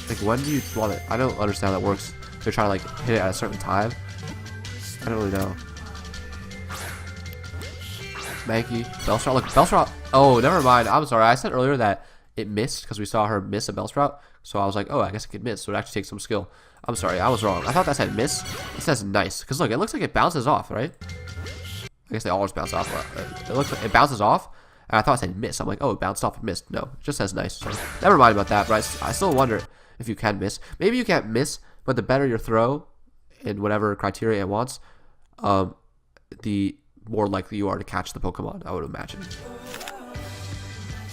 like, when do you want it? I don't understand how that works. You're trying to like hit it at a certain time. I don't really know. Mankey, Bellsprout. Look, Bellsprout. Oh, never mind. I'm sorry. I said earlier that it missed because we saw her miss a Bellsprout. So I was like, oh, I guess it could miss. So it actually takes some skill. I'm sorry. I was wrong. I thought that said miss. It says nice. Because look, it looks like it bounces off, right? I guess they always bounce off. It looks like it bounces off. And I thought it said miss. I'm like, oh, it bounced off and missed. No, it just says nice. So never mind about that. But I still wonder if you can miss. Maybe you can't miss, but the better your throw in whatever criteria it wants, the more likely you are to catch the Pokemon, I would imagine.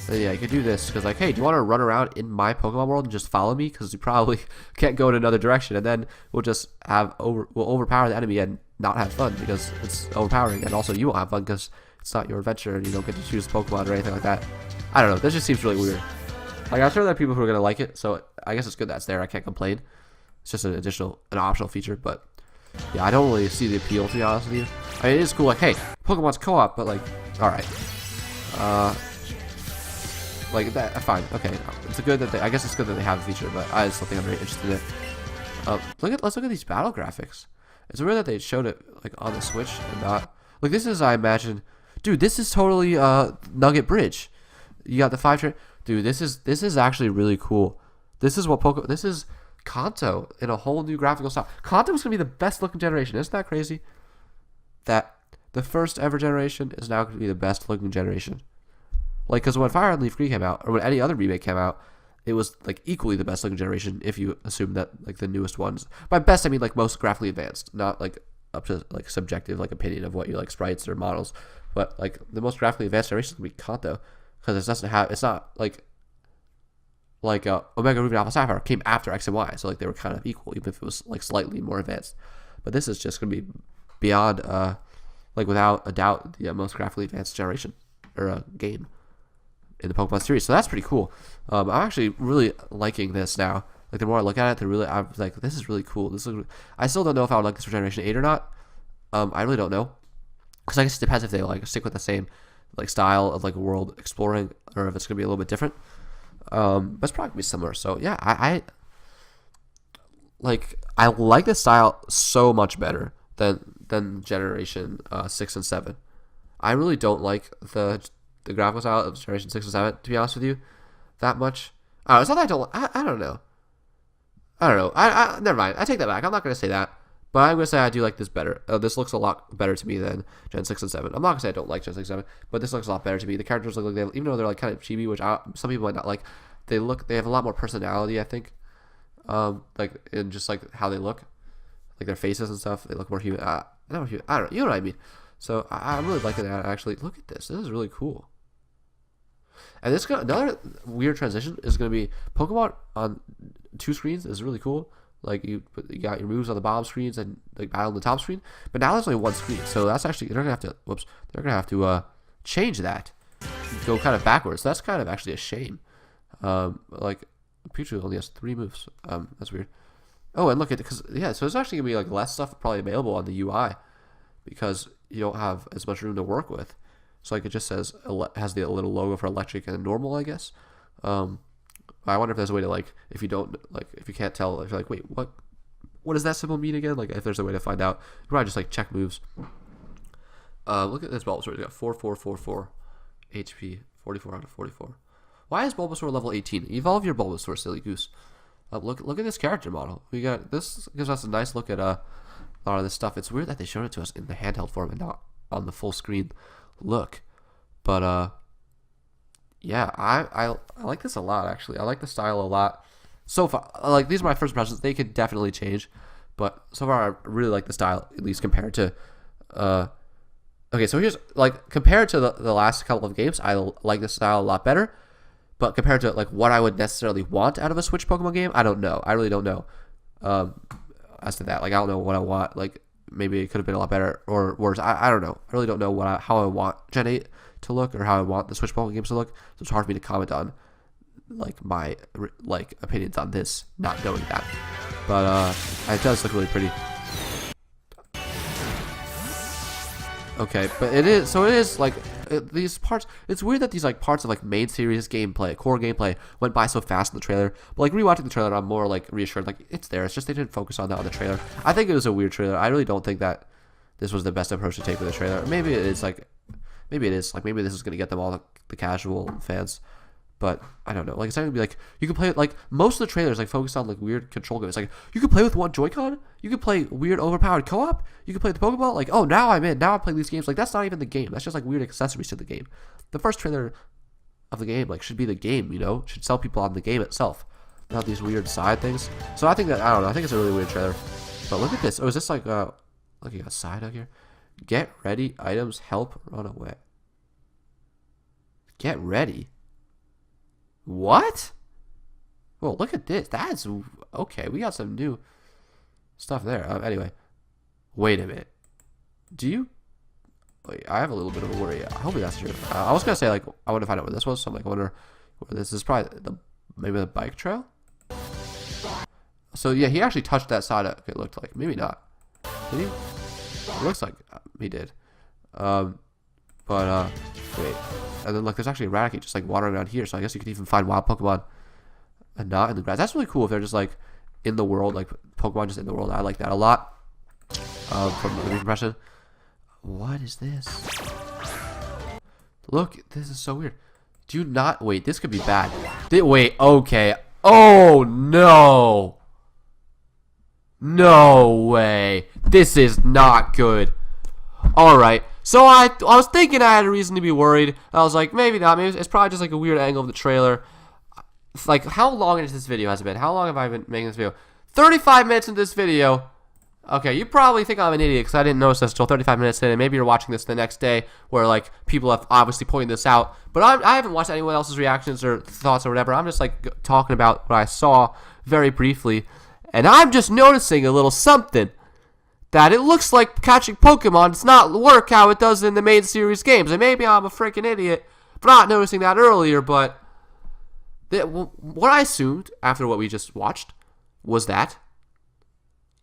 And yeah, you could do this because, like, hey, do you want to run around in my Pokemon world and just follow me? Because you probably can't go in another direction, and then we'll just we'll overpower the enemy and not have fun because it's overpowering, and also you won't have fun because it's not your adventure and you don't get to choose Pokemon or anything like that. I don't know. This just seems really weird. Like, I'm sure there are people who are gonna like it, so I guess it's good that's there. I can't complain. It's just an optional feature, but yeah, I don't really see the appeal, to be honest with you. I mean, it is cool, like, hey, Pokemon's co-op, but like, all right. Like that, fine, okay. It's good that I guess it's good that they have a feature, but I still think I'm very interested in it. Let's look at these battle graphics. It's weird that they showed it like on the Switch and not like this is I imagine, dude. This is totally Nugget Bridge. You got the 5 dude. This is actually really cool. This is what This is Kanto in a whole new graphical style. Kanto is gonna be the best looking generation. Isn't that crazy? That the first ever generation is now gonna be the best looking generation. Like, because when Fire and Leaf Green came out, or when any other remake came out, it was like equally the best looking generation if you assume that like the newest ones. By best I mean like most graphically advanced, not like up to like subjective like opinion of what you like sprites or models, but like the most graphically advanced generation is gonna be Kanto, because it's not like Omega Ruby and Alpha Sapphire came after X and Y, so like they were kind of equal even if it was like slightly more advanced. But this is just gonna be beyond like without a doubt the most graphically advanced generation or game in the Pokemon series. So that's pretty cool. I'm actually really liking this now. Like the more I look at it, I'm like, this is really cool. I still don't know if I would like this for Generation 8 or not. I really don't know, because I guess it depends if they like stick with the same like style of like world exploring, or if it's gonna be a little bit different. But it's probably gonna be similar. So yeah, I like the style so much better than Generation 6 and 7. I really don't like the graphical style of Generation 6 and 7, to be honest with you, that much. It's not that I don't know. Never mind. I take that back. I'm not going to say that. But I'm going to say I do like this better. This looks a lot better to me than Gen 6 and 7. I'm not going to say I don't like Gen 6 and 7, but this looks a lot better to me. The characters look like even though they're like kind of chibi, which some people might not like, they have a lot more personality, I think. Like in just like how they look. Like their faces and stuff, they look more human. I don't know. You know what I mean? So I'm really liking that. Actually, look at this. This is really cool. And another weird transition is going to be Pokemon on 2 screens is really cool. Like you got your moves on the bottom screens and like battle on the top screen. But now there's only 1 screen, so that's actually they're gonna have to change that, go kind of backwards. So that's kind of actually a shame. Like Pikachu only has 3 moves. That's weird. Oh, and look at it, so it's actually gonna be like less stuff probably available on the UI because you don't have as much room to work with. So like it just has the little logo for electric and normal, I guess. I wonder if there's a way to like if you can't tell, if you're like, wait, what does that symbol mean again? Like if there's a way to find out, you probably just like check moves. Look at this Bulbasaur. It's got 4444 HP, 44 out of 44. Why is Bulbasaur level 18? Evolve your Bulbasaur, silly goose. Look at this character model. We got this gives us a nice look at a lot of this stuff. It's weird that they showed it to us in the handheld form and not on the full screen look. But yeah, I like this a lot, actually. I like the style a lot. So far, like these are my first impressions. They could definitely change, but so far I really like the style, at least compared to okay, so here's like compared to the last couple of games, I like the style a lot better. But compared to like what I would necessarily want out of a Switch Pokemon game, I don't know. I really don't know. As to that, like I don't know what I want. Like maybe it could have been a lot better or worse. I don't know. I really don't know how I want Gen 8 to look or how I want the Switch Pokemon games to look. So it's hard for me to comment on like my like opinions on this, not knowing that. But it does look really pretty. Okay, but it is like these parts. It's weird that these like parts of like main series gameplay, core gameplay, went by so fast in the trailer. But like rewatching the trailer, I'm more like reassured. Like it's there. It's just they didn't focus on that on the trailer. I think it was a weird trailer. I really don't think that this was the best approach to take with the trailer. Maybe it is. Maybe this is gonna get them all the casual fans. But I don't know. Like it's not gonna be like you can play it. Like most of the trailers like focus on like weird control games. Like you can play with one Joy-Con. You can play weird overpowered co-op. You can play the Pokeball. Like oh now I'm in. Now I'm playing these games. Like that's not even the game. That's just like weird accessories to the game. The first trailer of the game like should be the game. You know, should sell people on the game itself, not these weird side things. So I think that I don't know. I think it's a really weird trailer. But look at this. Oh, is this like looking at a side out here? Get ready. Items help run away. Get ready. What? Well, look at this. That's okay. We got some new stuff there. Anyway, wait a minute. Wait, I have a little bit of a worry. Hopefully that's true. I was gonna say like I want to find out what this was. So I'm like, I wonder. This is probably maybe the bike trail. So yeah, he actually touched that side. It looked like maybe not. Did he? It looks like he did. But wait. And then look, there's actually a Raticate just like wandering around here. So I guess you could even find wild Pokemon and not in the grass. That's really cool if they're just like in the world, like Pokemon just in the world. I like that a lot. From the impression. What is this? Look, this is so weird. Do not wait. This could be bad. Wait. Okay. Oh no. No way. This is not good. All right. So I was thinking I had a reason to be worried. I was like, maybe not. Maybe it's probably just like a weird angle of the trailer. Like, how long is this video has it been? How long have I been making this video? 35 minutes into this video. Okay, you probably think I'm an idiot because I didn't notice this until 35 minutes in, and maybe you're watching this the next day where, like, people have obviously pointed this out. But I haven't watched anyone else's reactions or thoughts or whatever. I'm just, like, talking about what I saw very briefly. And I'm just noticing a little something. That it looks like catching Pokemon does not work how it does in the main series games. And maybe I'm a freaking idiot for not noticing that earlier, but what I assumed after what we just watched was that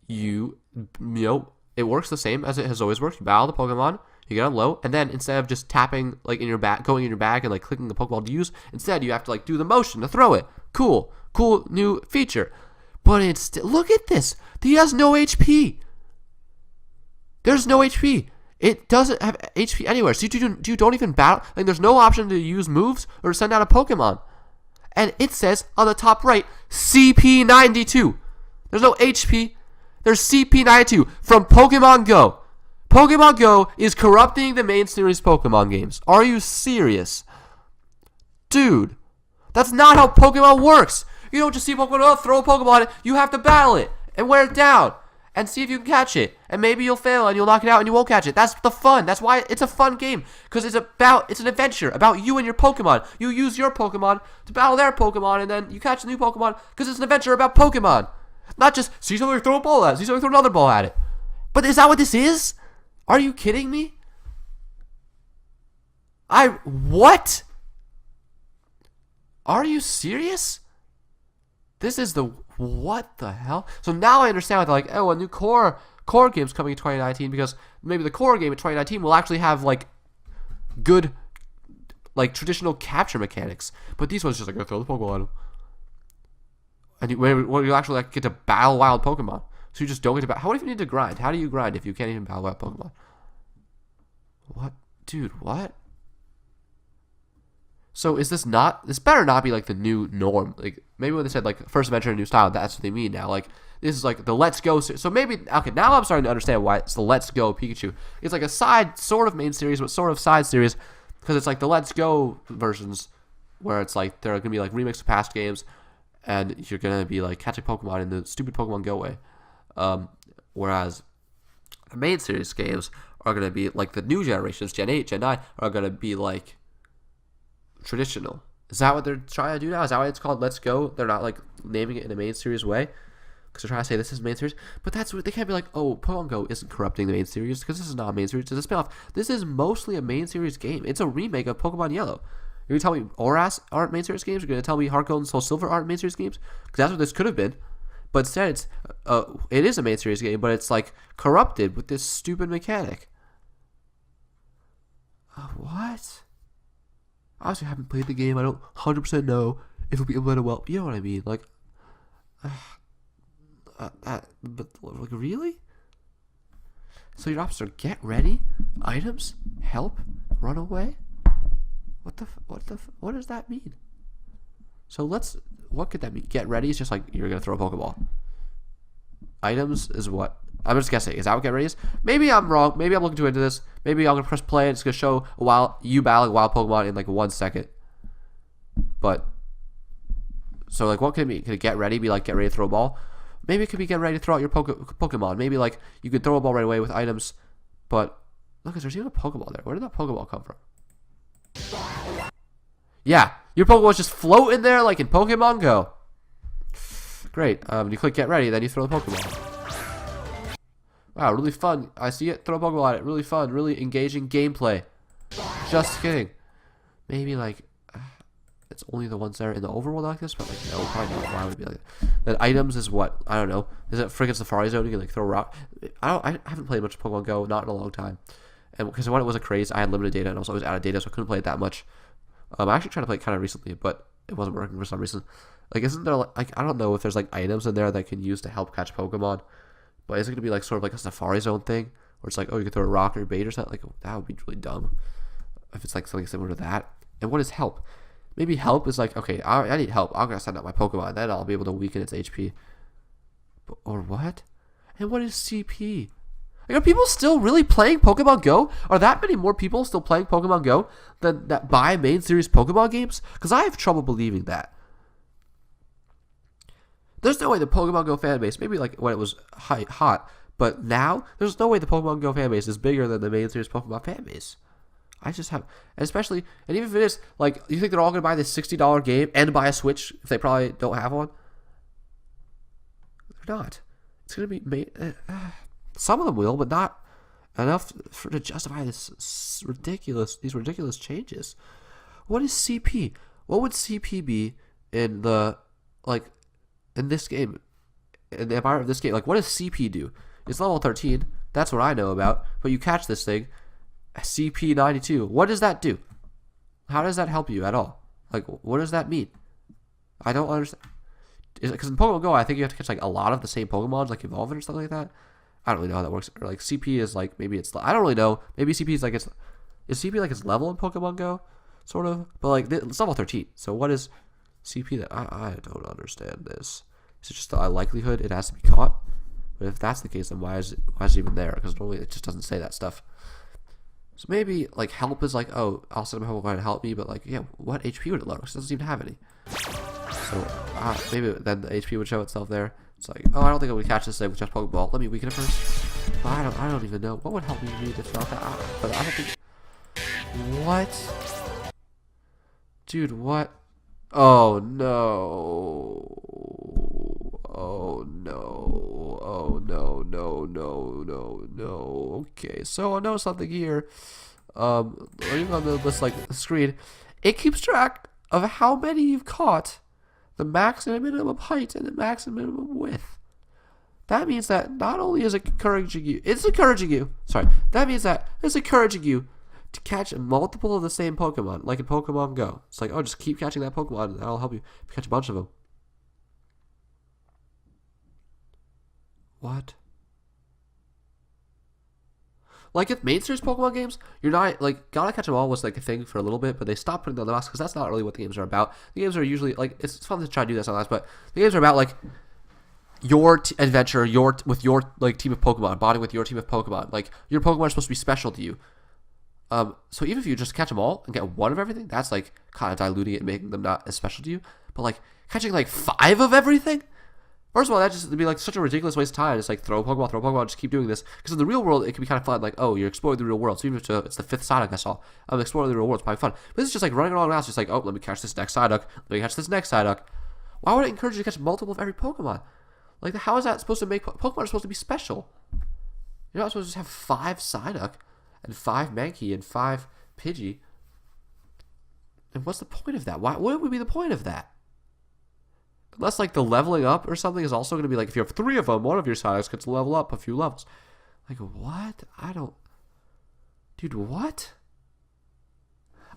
you know, it works the same as it has always worked. You battle the Pokemon, you get on low, and then instead of just tapping like in your bag, going in your bag and like clicking the Pokeball to use, instead you have to like do the motion to throw it. Cool new feature. But it's look at this. He has no HP. There's no HP. It doesn't have HP anywhere. So you don't even battle. Like there's no option to use moves or to send out a Pokemon. And it says on the top right, CP92. There's no HP. There's CP92 from Pokemon Go. Pokemon Go is corrupting the main series Pokemon games. Are you serious? Dude, that's not how Pokemon works. You don't just see Pokemon, oh, throw a Pokemon, you have to battle it and wear it down and see if you can catch it. And maybe you'll fail and you'll knock it out and you won't catch it. That's the fun. That's why it's a fun game. Because it's an adventure about you and your Pokemon. You use your Pokemon to battle their Pokemon and then you catch a new Pokemon because it's an adventure about Pokemon. Not just see somebody throw a ball at it, see somebody throw another ball at it. But is that what this is? Are you kidding me? What? Are you serious? This is what the hell? So now I understand why they're like, oh, a new core game's coming in 2019 because maybe the core game in 2019 will actually have like good, like traditional capture mechanics. But these ones just like, throw the Pokeball at them. And you actually like get to battle wild Pokemon. So you just don't get to battle. What if you need to grind? How do you grind if you can't even battle wild Pokemon? What? Dude, what? So is this better not be like the new norm? Like maybe when they said like first adventure in a new style, that's what they mean now. Like this is like the Let's Go. So maybe, okay, now I'm starting to understand why it's the Let's Go Pikachu. It's like a side sort of main series, but sort of side series because it's like the Let's Go versions where it's like they're going to be like remixed of past games. And you're going to be like catching Pokemon in the stupid Pokemon Go way. Whereas the main series games are going to be like the new generations, Gen 8, Gen 9, are going to be like traditional. Is that what they're trying to do now? Is that why it's called Let's Go? They're not like naming it in a main series way? Because they're trying to say this is main series. But that's what they can't be like, oh, Pokemon Go isn't corrupting the main series because this is not a main series. It's a spinoff. This is mostly a main series game. It's a remake of Pokemon Yellow. You're going to tell me Oras aren't main series games? You're going to tell me Heart Gold and Soul Silver aren't main series games? Because that's what this could have been. But instead, it is a main series game, but it's like corrupted with this stupid mechanic. What? Obviously, I haven't played the game. I don't 100% know if it'll be implemented well. You know what I mean? Like, but like, really? So your options are get ready, items, help, run away. What does that mean? So what could that mean? Get ready is just like you're gonna throw a Pokeball. Items is what? I'm just guessing. Is that what get ready is? Maybe I'm wrong. Maybe I'm looking too into this. Maybe I'm gonna press play and it's gonna show you battling a wild Pokemon in like 1 second. But so like what could it mean? Could it get ready be like get ready to throw a ball? Maybe it could be get ready to throw out your Pokemon. Maybe like you could throw a ball right away with items. But look, there's even a Pokeball there. Where did that Pokeball come from? Yeah, your Pokeball's just floating there like in Pokemon Go. Great. You click get ready, then you throw the Pokeball. Wow, really fun. I see it. Throw a Pokeball at it. Really fun. Really engaging gameplay. Just kidding. Maybe like it's only the ones that are in the overworld like this, but like no, probably not. Why would it be like that? Then items is what? I don't know. Is it freaking Safari Zone? You can like throw a rock. I haven't played much Pokemon Go, not in a long time. And because when it was a craze, I had limited data and I was always out of data, so I couldn't play it that much. I actually tried to play it kind of recently, but it wasn't working for some reason. Like, isn't there like I don't know if there's like items in there that can use to help catch Pokemon, but is it gonna be like sort of like a Safari Zone thing, where it's like, oh, you can throw a rock or bait or something? Like, that would be really dumb if it's like something similar to that. And what is help? Maybe help is like, okay, I need help. I'm gonna send out my Pokemon, then I'll be able to weaken its HP. Or what? And what is CP? Like, are people still really playing Pokemon Go? Are that many more people still playing Pokemon Go than that buy main series Pokemon games? Because I have trouble believing that. There's no way the Pokemon Go fan base, maybe like when it was hot, but now there's no way the Pokemon Go fan base is bigger than the main series Pokemon fan base. I just have, and especially, and even if it is, like, you think they're all going to buy this $60 game and buy a Switch if they probably don't have one? They're not. It's going to be made. Some of them will, but not enough to justify these ridiculous changes. What is CP? What would CP be in the, like, in this game, in the environment of this game? Like, what does CP do? It's level 13. That's what I know about. But you catch this thing, CP 92. What does that do? How does that help you at all? Like, what does that mean? I don't understand. Because in Pokemon Go, I think you have to catch like a lot of the same Pokemons, like evolve it or something like that. I don't really know how that works. Or like CP is like, maybe it's, I don't really know. Maybe CP is like is CP like its level in Pokemon Go, sort of. But like it's level 13. So what is CP? That I don't understand this. Is it just a likelihood it has to be caught? But if that's the case, then why is it even there? Because normally it just doesn't say that stuff. So maybe like help is like, oh, I'll send my Pokemon to help me, but like, yeah, what HP would it lower? Because it doesn't seem to have any. So maybe then the HP would show itself there. It's like, oh, I don't think I would catch this thing with just Pokeball. Let me weaken it first. But I don't even know what would help me to throw that. But I don't think. What? Dude, what? Oh no. Oh no. Oh no. Okay, so I know something here. Looking on this like the screen, it keeps track of how many you've caught, the max and minimum height and the max and minimum width. That means that not only is it encouraging you, that means that it's encouraging you to catch multiple of the same Pokemon, like in Pokemon Go. It's like, oh, just keep catching that Pokemon, and that'll help you catch a bunch of them. What? Like in main series Pokemon games, you're not like gotta catch them all was like a thing for a little bit, but they stopped putting them on the box because that's not really what the games are about. The games are usually like it's fun to try to do that sometimes, but the games are about like your adventure, with your like team of Pokemon, bonding with your team of Pokemon. Like your Pokemon are supposed to be special to you. So even if you just catch them all and get one of everything, that's like kind of diluting it and making them not as special to you. But like catching like 5 of everything. First of all, that just would be like such a ridiculous waste of time. It's like throw Pokemon, just keep doing this. Because in the real world, it can be kind of fun. Like, oh, you're exploring the real world. So even if it's the 5th Psyduck I saw, I'm exploring the real world. It's probably fun. But it's just like running around the house, just like, oh, let me catch this next Psyduck. Let me catch this next Psyduck. Why would it encourage you to catch multiple of every Pokemon? Like, how is that supposed to make Pokemon are supposed to be special? You're not supposed to just have 5 Psyduck and 5 Mankey and 5 Pidgey. And what's the point of that? What would be the point of that? Unless, like, the leveling up or something is also going to be, like, if you have 3 of them, one of your Psyducks gets to level up a few levels. Like, what? Dude, what?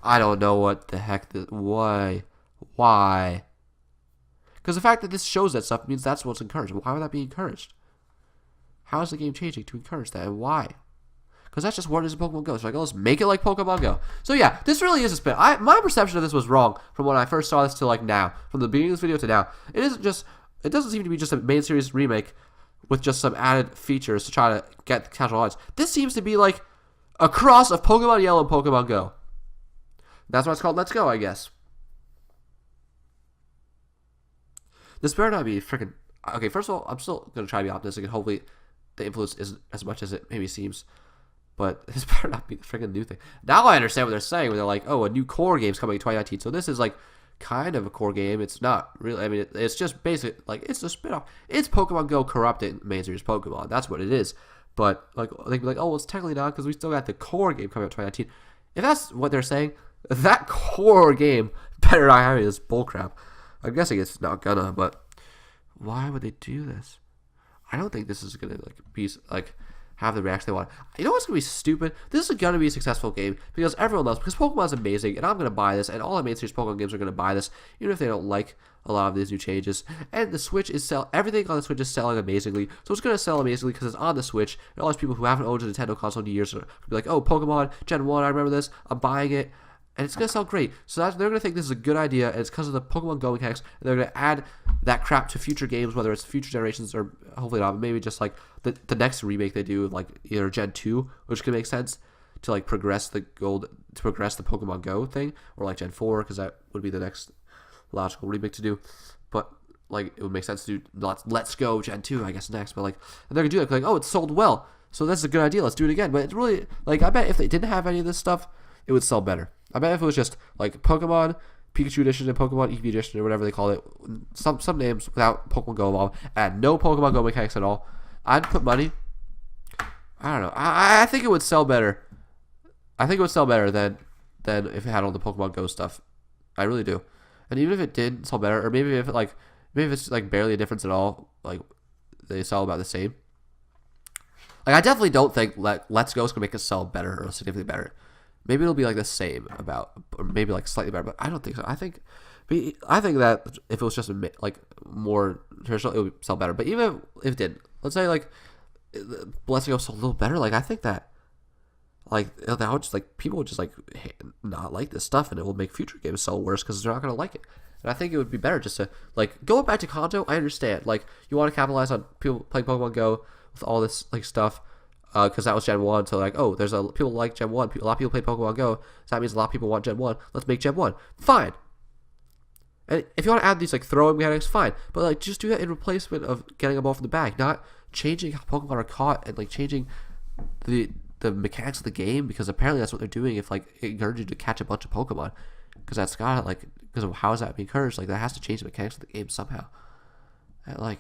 I don't know what the heck why? Because the fact that this shows that stuff means that's what's encouraged. Why would that be encouraged? How is the game changing to encourage that, and why? Because that's just what it is in Pokemon Go. So like, oh, let's make it like Pokemon Go. So yeah, this really is a spin. My perception of this was wrong from when I first saw this to like now. From the beginning of this video to now. It doesn't seem to be just a main series remake with just some added features to try to get the casual audience. This seems to be like a cross of Pokemon Yellow and Pokemon Go. That's why it's called Let's Go, I guess. This better not be freaking... Okay, first of all, I'm still going to try to be optimistic, and hopefully the influence isn't as much as it maybe seems. But this better not be the freaking new thing. Now I understand what they're saying when they're like, oh, a new core game's coming in 2019. So this is like kind of a core game. It's not really... I mean, it's just basic... Like, it's a spin-off. It's Pokemon Go corrupting main series Pokemon. That's what it is. But like they'd be like, oh, well, it's technically not because we still got the core game coming out in 2019. If that's what they're saying, that core game better not have this bullcrap. I'm guessing it's not gonna, but why would they do this? I don't think this is gonna like be like have the reaction they want. You know what's gonna be stupid? This is gonna be a successful game because everyone loves, because Pokemon's amazing, and I'm gonna buy this, and all the main series Pokemon games are gonna buy this, even if they don't like a lot of these new changes. And the Switch is everything on the Switch is selling amazingly, so it's gonna sell amazingly because it's on the Switch, and all these people who haven't owned a Nintendo console in years are gonna be like, oh, Pokemon Gen 1, I remember this, I'm buying it. And it's going to sell great. So they're going to think this is a good idea, and it's because of the Pokemon Go mechanics, and they're going to add that crap to future games, whether it's future generations or hopefully not, maybe just like the next remake they do, like either Gen 2, which could make sense to like progress the Pokemon Go thing, or like Gen 4, because that would be the next logical remake to do. But like it would make sense to do Let's Go Gen 2, I guess, next. But like, and they're going to do it, like, oh, it's sold well, so that's a good idea, let's do it again. But it's really, like, I bet if they didn't have any of this stuff, it would sell better. I bet if it was just like Pokemon, Pikachu Edition, and Pokemon Eevee Edition, or whatever they call it, some names without Pokemon Go involved, and no Pokemon Go mechanics at all, I'd put money. I don't know. I think it would sell better. I think it would sell better than if it had all the Pokemon Go stuff. I really do. And even if it did sell better, or maybe if it's like barely a difference at all, like they sell about the same. Like I definitely don't think Let's Go is gonna make it sell better or significantly better. Maybe it'll be like the same or maybe like slightly better, but I don't think so. I think that if it was just like more traditional, it would sell better. But even if it didn't, let's say like Let's Go sold a little better, like I think that like that would just like people would just like not like this stuff, and it will make future games sell worse because they're not gonna like it. And I think it would be better just to like go back to Kanto. I understand, like you want to capitalize on people playing Pokemon Go with all this like stuff. Because that was Gen 1, so like, oh, people like Gen 1, a lot of people play Pokemon Go, so that means a lot of people want Gen 1, let's make Gen 1, fine. And if you want to add these like throwing mechanics, fine, but like just do that in replacement of getting a ball from the bag, not changing how Pokemon are caught and like changing the mechanics of the game, because apparently that's what they're doing if like it encourages you to catch a bunch of Pokemon, because that's got like, because of how is that being encouraged, like that has to change the mechanics of the game somehow. And like,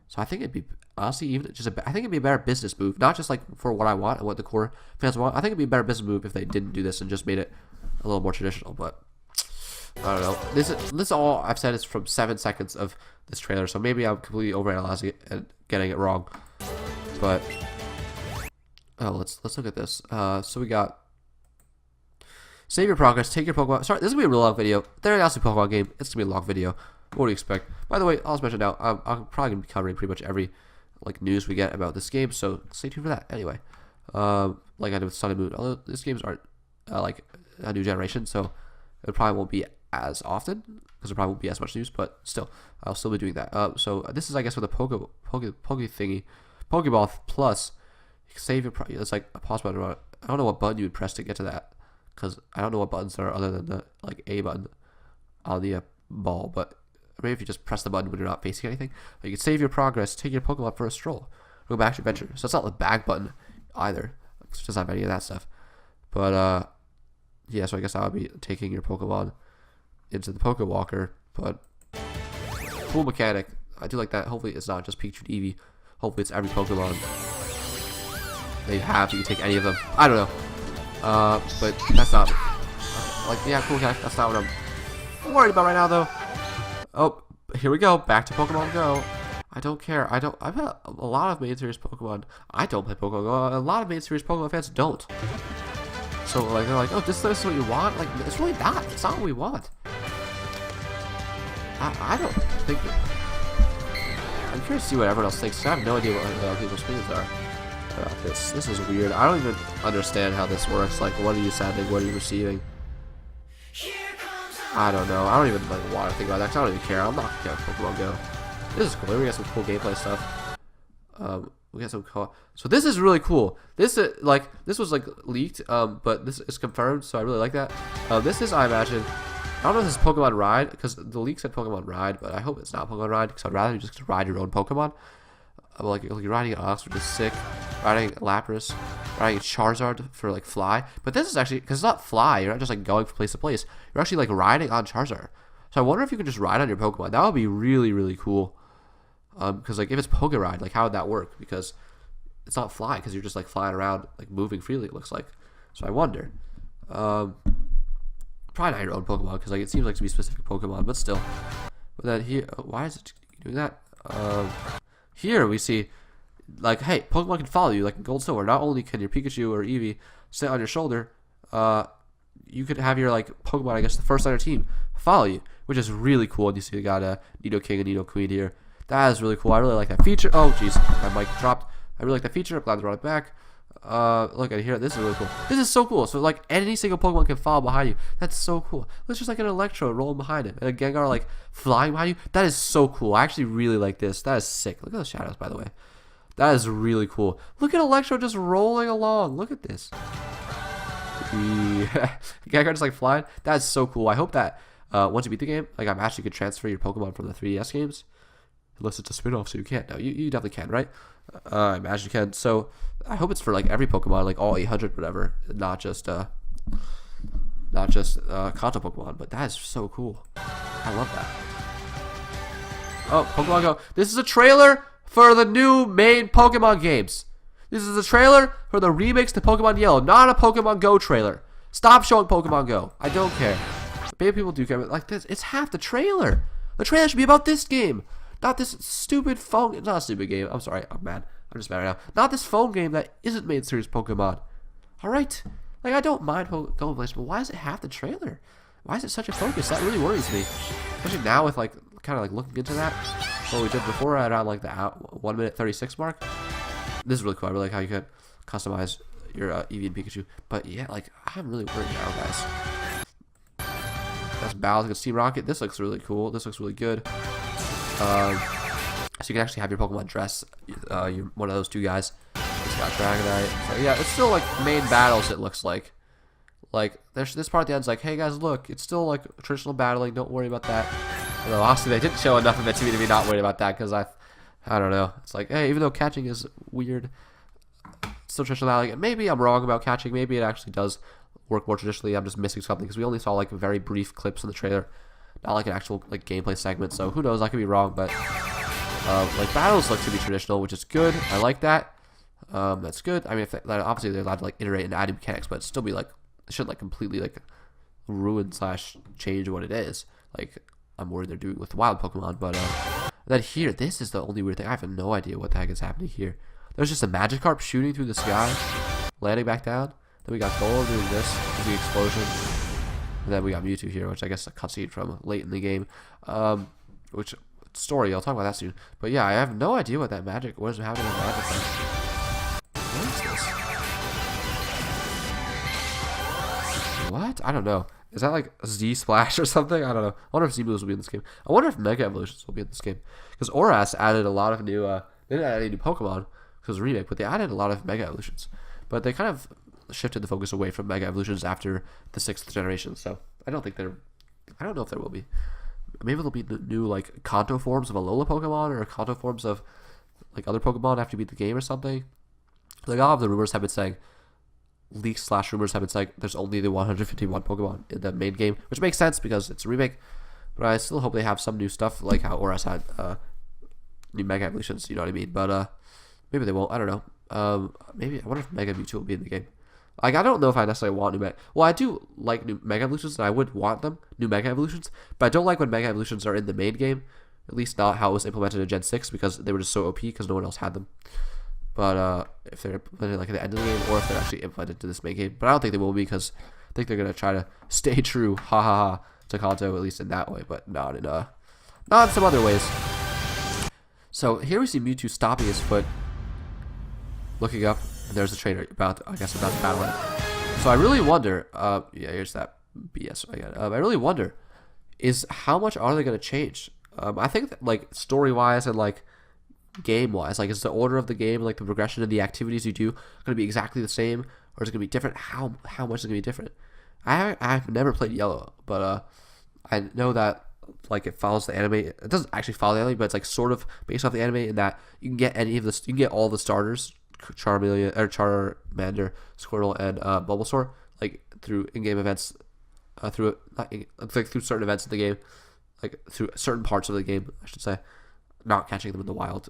so I think it'd be, honestly, even just I think it'd be a better business move, not just like for what I want and what the core fans want. I think it'd be a better business move if they didn't do this and just made it a little more traditional. But I don't know. This all I've said is from 7 seconds of this trailer, so maybe I'm completely overanalyzing it and getting it wrong. But let's look at this. So we got save your progress, take your Pokemon. Sorry, this is gonna be a real long video. They're announcing a Pokemon game. It's gonna be a long video. What do you expect? By the way, I'll just mention now, I'm probably gonna be covering pretty much every like news we get about this game, so stay tuned for that. Anyway, like I did with Sun and Moon, although these games aren't like a new generation, so it probably won't be as often because there probably won't be as much news, but still, I'll still be doing that. So this is, I guess, for the Poke thingy, Pokeball Plus. Save your it's like a pause button. I don't know what button you would press to get to that, because I don't know what buttons there are other than the like A button on the ball, but maybe if you just press the button when you're not facing anything, you can save your progress, take your Pokemon for a stroll, go back to your adventure. So it's not the back button either. It doesn't have any of that stuff. But yeah, so I guess I would be taking your Pokemon into the Pokewalker. But cool mechanic. I do like that. Hopefully it's not just Pikachu and Eevee. Hopefully it's every Pokemon that you have. You can take any of them. I don't know. But that's not like, yeah, cool mechanic. That's not what I'm worried about right now, though. Oh, here we go. Back to Pokemon Go. I don't care. I've had a lot of main series Pokemon. I don't play Pokemon Go. A lot of main series Pokemon fans don't. So like they're like, oh, this is what you want. Like it's really not. It's not what we want. I don't think. I'm curious to see what everyone else thinks. I have no idea what other people's opinions are about this. This is weird. I don't even understand how this works. Like, what are you sending? What are you receiving? I don't know. I don't even like want to think about that, 'cause I don't even care. I'm not gonna Pokemon Go. This is cool. We got some cool gameplay stuff. We got some cool. So this is really cool. This is like, this was like leaked, but this is confirmed. So I really like that. This is, I imagine, I don't know if this is Pokemon Ride, because the leak said Pokemon Ride, but I hope it's not Pokemon Ride, because I'd rather you just ride your own Pokemon. Like you're riding an Ox, which is sick. Riding Lapras, riding Charizard for like Fly. But this is actually, because it's not Fly, you're not just like going from place to place. You're actually like riding on Charizard. So I wonder if you could just ride on your Pokemon. That would be really, really cool. Because like if it's Poke Ride, like how would that work? Because it's not Fly, because you're just like flying around, like moving freely, it looks like. So I wonder. Probably not your own Pokemon, because like it seems like to be specific Pokemon, but still. But then here, why is it doing that? Here we see like, hey, Pokemon can follow you, like in Gold and Silver. Not only can your Pikachu or Eevee sit on your shoulder, you could have your like Pokemon, I guess the first on your team, follow you, which is really cool. And you see, we got a Nido King and Nido Queen here. That is really cool. I really like that feature. Oh, jeez, my mic dropped. I really like that feature. I'm glad they brought it back. Look at here. This is really cool. This is so cool. So like any single Pokemon can follow behind you. That's so cool. It's just like an Electro rolling behind him and a Gengar like flying behind you. That is so cool. I actually really like this. That is sick. Look at the shadows, by the way. That is really cool. Look at Electro just rolling along. Look at this. Gengar just like flying. That is so cool. I hope that once you beat the game, like I'm actually could transfer your Pokemon from the 3DS games. Unless it's a spin-off, so you can't. No, you definitely can, right? I imagine you can. So I hope it's for like every Pokemon, like all 800, whatever, not just Kanto Pokemon. But that is so cool. I love that. Oh, Pokemon Go. This is a trailer for the new main Pokemon games. This is a trailer for the remakes to Pokemon Yellow, not a Pokemon Go trailer. Stop showing Pokemon Go. I don't care. Maybe people do care, but like this, it's half the trailer. The trailer should be about this game. Not this stupid phone. It's not a stupid game. I'm sorry. I'm mad. I'm just mad right now. Not this phone game that isn't main series Pokemon. Alright? Like, I don't mind Pokemon Place, but why is it half the trailer? Why is it such a focus? That really worries me. Especially now with, like, kind of, like, looking into that. What we did before at around, like, the 1 minute 36 mark. This is really cool. I really like how you could customize your Eevee and Pikachu. But, yeah, like, I'm really worried now, guys. That's Battles against Team Rocket. This looks really cool. This looks really good. So you can actually have your Pokemon dress you're one of those two guys. Just got Dragonite. So yeah, it's still like main battles, it looks like. Like there's this part at the end's like, hey guys, look, it's still like traditional battling, don't worry about that. Although honestly they didn't show enough of it to me to be not worried about that, because I don't know. It's like, hey, even though catching is weird, it's still traditional battling. And maybe I'm wrong about catching, maybe it actually does work more traditionally. I'm just missing something because we only saw like very brief clips in the trailer. Not like an actual like gameplay segment, so who knows? I could be wrong, but like battles look to be traditional, which is good. I like that. That's good. I mean, if obviously they're allowed to like iterate and add mechanics, but still be like it shouldn't like completely like ruin / change what it is. Like I'm worried they're doing with wild Pokemon, but then here, this is the only weird thing. I have no idea what the heck is happening here. There's just a Magikarp shooting through the sky, landing back down. Then we got Golem doing this, the explosion. And then we got Mewtwo here, which I guess is a cutscene from late in the game. Which story, I'll talk about that soon. But yeah, I have no idea what is happening with Magikarp. What is this? What? I don't know. Is that like a Z Splash or something? I don't know. I wonder if Z moves will be in this game. I wonder if Mega Evolutions will be in this game. Because Oras added a lot of new, they didn't add any new Pokemon because it was a remake, but they added a lot of Mega Evolutions. But they kind of shifted the focus away from Mega Evolutions after the 6th generation, so I don't know if there will be. Maybe there'll be new like Kanto forms of Alola Pokemon or Kanto forms of like other Pokemon after you beat the game or something. Like all of the rumors have been saying, leaks / rumors have been saying there's only the 151 Pokemon in the main game, which makes sense because it's a remake. But I still hope they have some new stuff like how Oras had new Mega Evolutions, you know what I mean? But maybe they won't. I don't know. Maybe I wonder if Mega Mewtwo will be in the game. Like, I don't know if I necessarily want new Mega... Well, I do like new Mega Evolutions, and I would want them, new Mega Evolutions, but I don't like when Mega Evolutions are in the main game, at least not how it was implemented in Gen 6, because they were just so OP, because no one else had them. But if they're implemented like at the end of the game, or if they're actually implemented to this main game, but I don't think they will be, because I think they're going to try to stay true, to Kanto, at least in that way, but not in some other ways. So, here we see Mewtwo stopping his foot, looking up. And there's a trainer about to battle it. So I really wonder, yeah, here's that BS I got. I really wonder, is how much are they going to change? I think that, like, story-wise and, like, game-wise, like, is the order of the game, like, the progression of the activities you do going to be exactly the same? Or is it going to be different? How much is it going to be different? I've never played Yellow, but I know that, like, it follows the anime. It doesn't actually follow the anime, but it's, like, sort of based off the anime in that you can get you can get all the starters, Charmander, Squirtle, and Bulbasaur, like through in-game events, through certain events in the game, like through certain parts of the game, I should say, not catching them in the wild.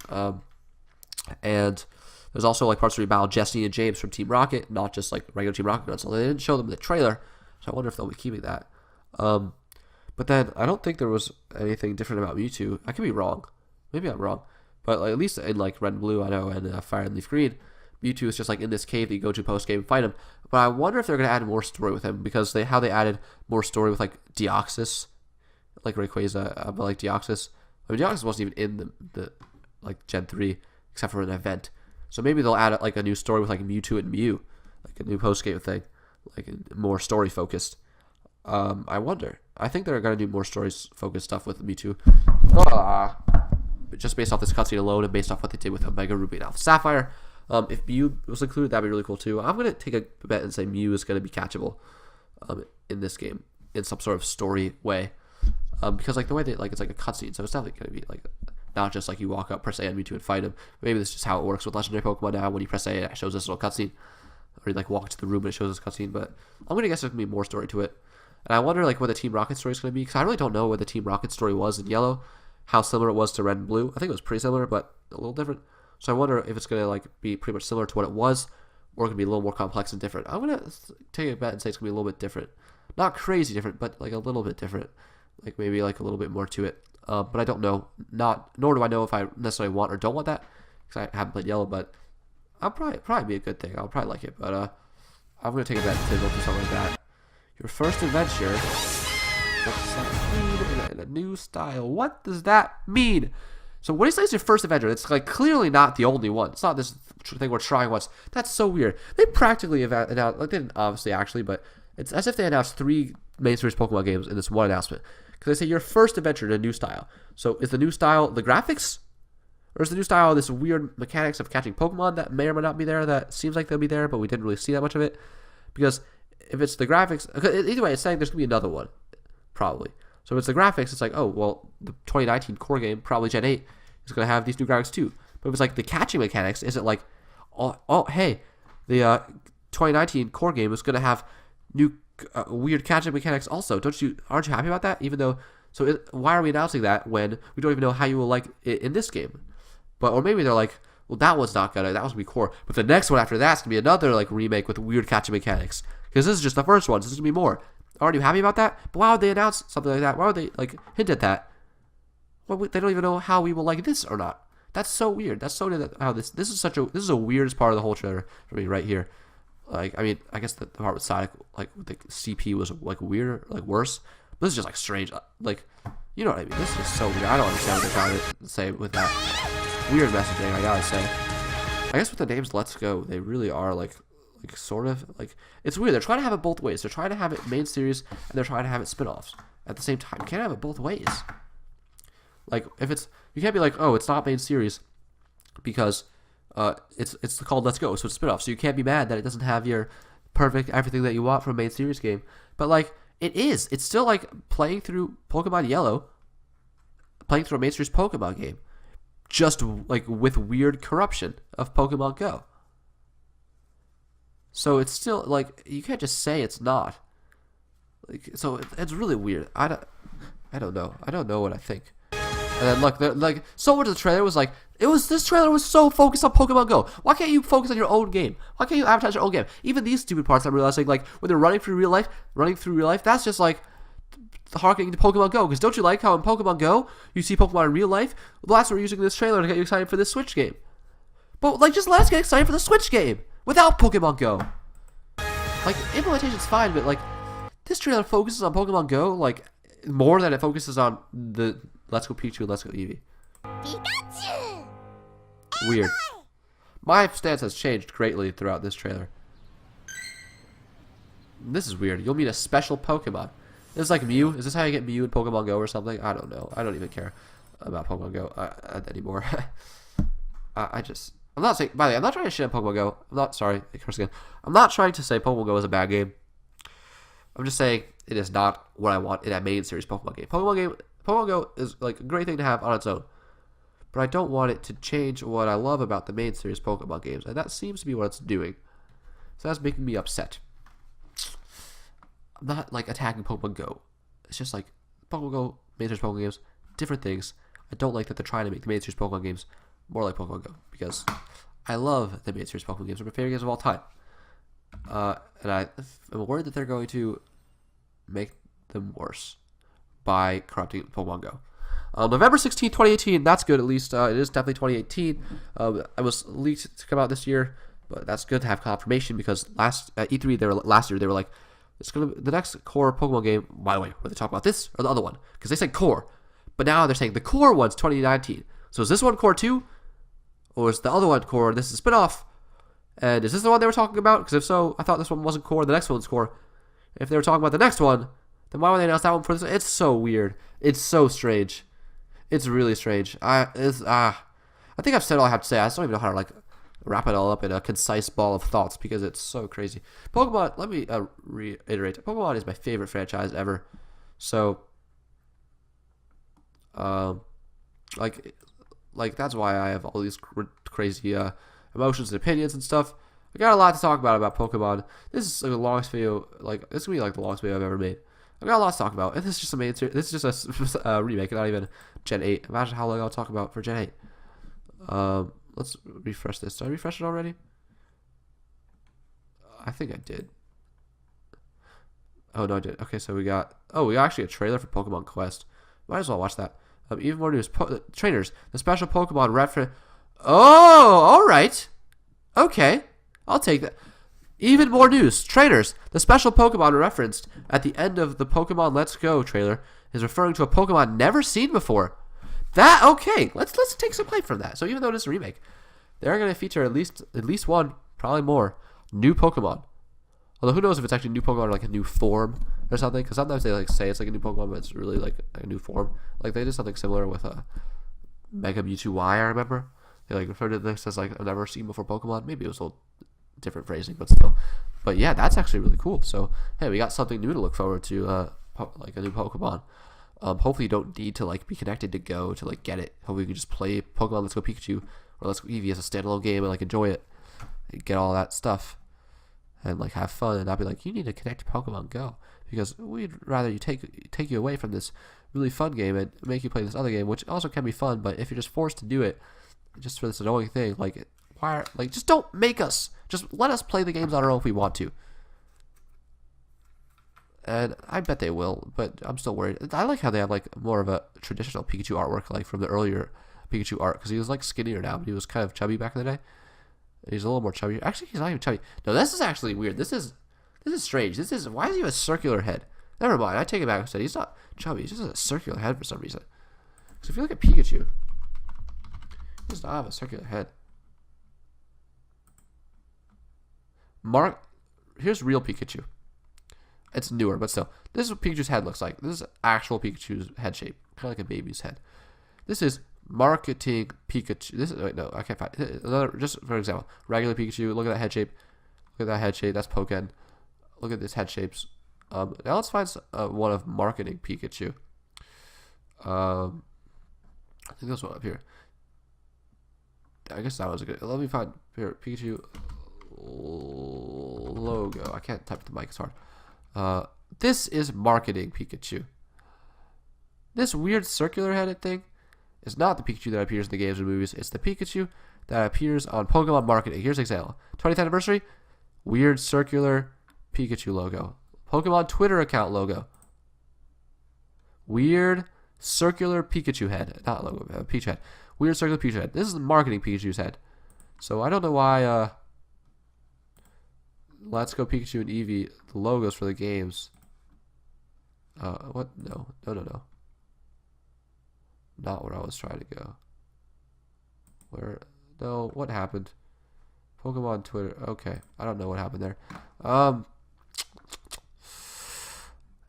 And there's also like parts where you battle Jesse and James from Team Rocket, not just like regular Team Rocket. So they didn't show them in the trailer, so I wonder if they'll be keeping that. But then I don't think there was anything different about Mewtwo. I could be wrong. Maybe I'm wrong. But like, at least in like Red and Blue, I know, and Fire and Leaf Green, Mewtwo is just like in this cave that you go to post game and fight him. But I wonder if they're gonna add more story with him, because how they added more story with like Deoxys, like Rayquaza, but like Deoxys. I mean, Deoxys wasn't even in the like Gen 3 except for an event. So maybe they'll add like a new story with like Mewtwo and Mew, like a new post game thing, like more story focused. I wonder. I think they're gonna do more stories focused stuff with Mewtwo. But just based off this cutscene alone and based off what they did with Omega Ruby and Alpha Sapphire. If Mew was included, that'd be really cool too. I'm gonna take a bet and say Mew is gonna be catchable in this game in some sort of story way, because like the way that like it's like a cutscene, so it's definitely gonna be like not just like you walk up, press A on Mewtwo and fight him. Maybe this is just how it works with legendary Pokemon now. When you press A, it shows this little cutscene, or you like walk to the room and it shows this cutscene. But I'm gonna guess there's gonna be more story to it, and I wonder like what the Team Rocket story is gonna be, because I really don't know what the Team Rocket story was in Yellow, how similar it was to Red and Blue. I think it was pretty similar, but a little different. So I wonder if it's gonna like be pretty much similar to what it was, or it could be a little more complex and different. I'm gonna take a bet and say it's gonna be a little bit different, not crazy different, but like a little bit different, like maybe like a little bit more to it. But I don't know. Nor do I know if I necessarily want or don't want that, because I haven't played Yellow. But I'll probably be a good thing. I'll probably like it. But I'm gonna take a bet to go through something like that. Your first adventure. What's that mean in a new style? What does that mean? So what do you say is your first adventure? It's like clearly not the only one. It's not this thing we're trying once. That's so weird. They practically announced, like they didn't obviously actually, but it's as if they announced 3 main series Pokemon games in this one announcement. Because they say your first adventure in a new style. So is the new style the graphics? Or is the new style this weird mechanics of catching Pokemon that may or may not be there, that seems like they'll be there, but we didn't really see that much of it? Because if it's the graphics, either way, it's saying there's going to be another one, probably. So if it's the graphics, it's like, oh, well, the 2019 core game, probably Gen 8, is going to have these new graphics too. But if it's like the catching mechanics, is it like, oh hey, the 2019 core game is going to have new weird catching mechanics also? Aren't you happy about that? Even though, why are we announcing that when we don't even know how you will like it in this game? But, or maybe they're like, well, that one's not gonna, that one's gonna be core, but the next one after that's gonna be another like remake with weird catching mechanics, because this is just the first one, so there's gonna be more. Aren't you happy about that? But why would they announce something like that? Why would they like hint at that? Well, they don't even know how we will like this or not. That's so weird. That's so how this is the weirdest part of the whole trailer for me right here. Like, I mean, I guess the part with Sonic, like with the CP was like weirder, like worse. But this is just like strange. Like, you know what I mean? This is just so weird. I don't understand what they're trying to say with that weird messaging, I gotta say. I guess with the names Let's Go, they really are like sort of like, it's weird. They're trying to have it both ways. They're trying to have it main series and they're trying to have it spin-offs at the same time. You can't have it both ways. Like, if it's, you can't be like, oh, it's not main series because it's called Let's Go, so it's spin-off. So you can't be mad that it doesn't have your perfect everything that you want from a main series game. But like, it is. It's still like playing through Pokemon Yellow, playing through a main series Pokemon game, just like with weird corruption of Pokemon Go. So it's still like, you can't just say it's not. Like, so it's really weird. I don't know. I don't know what I think. And then look, like so much of the trailer was like, this trailer was so focused on Pokemon Go. Why can't you focus on your own game? Why can't you advertise your own game? Even these stupid parts I'm realizing, like when they're running through real life, that's just like harkening to Pokemon Go. Because don't you like how in Pokemon Go you see Pokemon in real life? Well, that's what we're using this trailer to get you excited for this Switch game. But like, just let us get excited for the Switch game without Pokemon Go. Like, implementation's fine, but like, this trailer focuses on Pokemon Go like more than it focuses on the Let's Go Pikachu and Let's Go Eevee. Pikachu! Weird. My stance has changed greatly throughout this trailer. This is weird. You'll meet a special Pokemon. This is like Mew. Is this how you get Mew in Pokemon Go or something? I don't know. I don't even care about Pokemon Go anymore. I'm not saying, by the way, I'm not trying to shit on Pokemon Go. I'm not, sorry, curse again. I'm not trying to say Pokemon Go is a bad game. I'm just saying it is not what I want in a main series Pokemon game. Pokemon Go is like a great thing to have on its own. But I don't want it to change what I love about the main series Pokemon games. And that seems to be what it's doing. So that's making me upset. I'm not like attacking Pokemon Go. It's just like Pokemon Go, main series Pokemon games, different things. I don't like that they're trying to make the main series Pokemon games more like Pokemon Go, because I love the main series Pokemon games. They're my favorite games of all time. And I'm worried that they're going to make them worse by corrupting Pokemon Go. November 16th, 2018. That's good. At least it is definitely 2018. It was leaked to come out this year, but that's good to have confirmation because last at E3 last year they were like, it's gonna be the next core Pokemon game. By the way, were they talking about this or the other one? Because they said core, but now they're saying the core one's 2019. So is this one core 2, or is the other one core? This is a spinoff. And is this the one they were talking about? Because if so, I thought this one wasn't core. The next one's core. If they were talking about the next one, then why would they announce that one for this? It's so weird. It's so strange. It's really strange. I think I've said all I have to say. I just don't even know how to like wrap it all up in a concise ball of thoughts because it's so crazy. Pokemon. Let me reiterate. Pokemon is my favorite franchise ever. So, like that's why I have all these crazy emotions and opinions and stuff. I got a lot to talk about Pokemon. This is like the longest video, like this is gonna be like the longest video I've ever made. I got a lot to talk about, and this is just a this is just a remake, not even Gen 8. Imagine how long I'll talk about for Gen 8. Let's refresh this. Did I refresh it already? I think I did. Oh no, I did. Okay, so we got actually a trailer for Pokemon Quest. Might as well watch that. Even more news. Trainers, the special Pokemon reference. Oh, all right. Okay, I'll take that. Even more news. Trainers, the special Pokemon referenced at the end of the Pokemon Let's Go trailer is referring to a Pokemon never seen before. That okay? Let's take some hype from that. So even though it is a remake, they're going to feature at least one, probably more, new Pokemon. Although who knows if it's actually new Pokemon or like a new form or something? Because sometimes they like say it's like a new Pokemon, but it's really like a new form. Like they did something similar with Mega Mewtwo Y. I remember they like referred to this as like I've never seen before Pokemon. Maybe it was a little different phrasing, but still. But yeah, that's actually really cool. So hey, we got something new to look forward to. Like a new Pokemon. Hopefully you don't need to like be connected to Go to like get it. Hopefully you can just play Pokemon Let's Go Pikachu or Let's Go Eevee as a standalone game and like enjoy it, and get all that stuff, and like have fun and not be like you need to connect to Pokemon Go because we'd rather you take you away from this really fun game and make you play this other game, which also can be fun. But if you're just forced to do it just for this annoying thing, like why? Like just don't make us. Just let us play the games on our own if we want to. And I bet they will, but I'm still worried. I like how they have like more of a traditional Pikachu artwork, like from the earlier Pikachu art, because he was like skinnier now, but he was kind of chubby back in the day. He's a little more chubby. Actually, he's not even chubby. No, this is actually weird. This is strange. Why does he have a circular head? Never mind. I take it back. I said he's not chubby. He's just a circular head for some reason. Because if you look at Pikachu, he does not have a circular head. Here's real Pikachu. It's newer, but still. This is what Pikachu's head looks like. This is actual Pikachu's head shape. Kind of like a baby's head. This is marketing Pikachu. Wait, no, I can't find it. Another, just for example, regular Pikachu. Look at that head shape. Look at that head shape. That's Pokken. Look at this head shapes. Now let's find one of marketing Pikachu. I think there's one up here. I guess that was a good. Let me find here Pikachu logo. I can't type the mic. It's hard. This is marketing Pikachu. This weird circular headed thing is not the Pikachu that appears in the games and movies. It's the Pikachu that appears on Pokemon marketing. Here's an example. 20th anniversary. Weird circular Pikachu logo. Pokemon Twitter account logo. Weird circular Pikachu head. Not logo, Pikachu head. Weird circular Pikachu head. This is the marketing Pikachu's head. So I don't know why Let's Go Pikachu and Eevee, the logos for the games. What? No. Not where I was trying to go. Where? No, what happened? Pokemon Twitter. Okay, I don't know what happened there.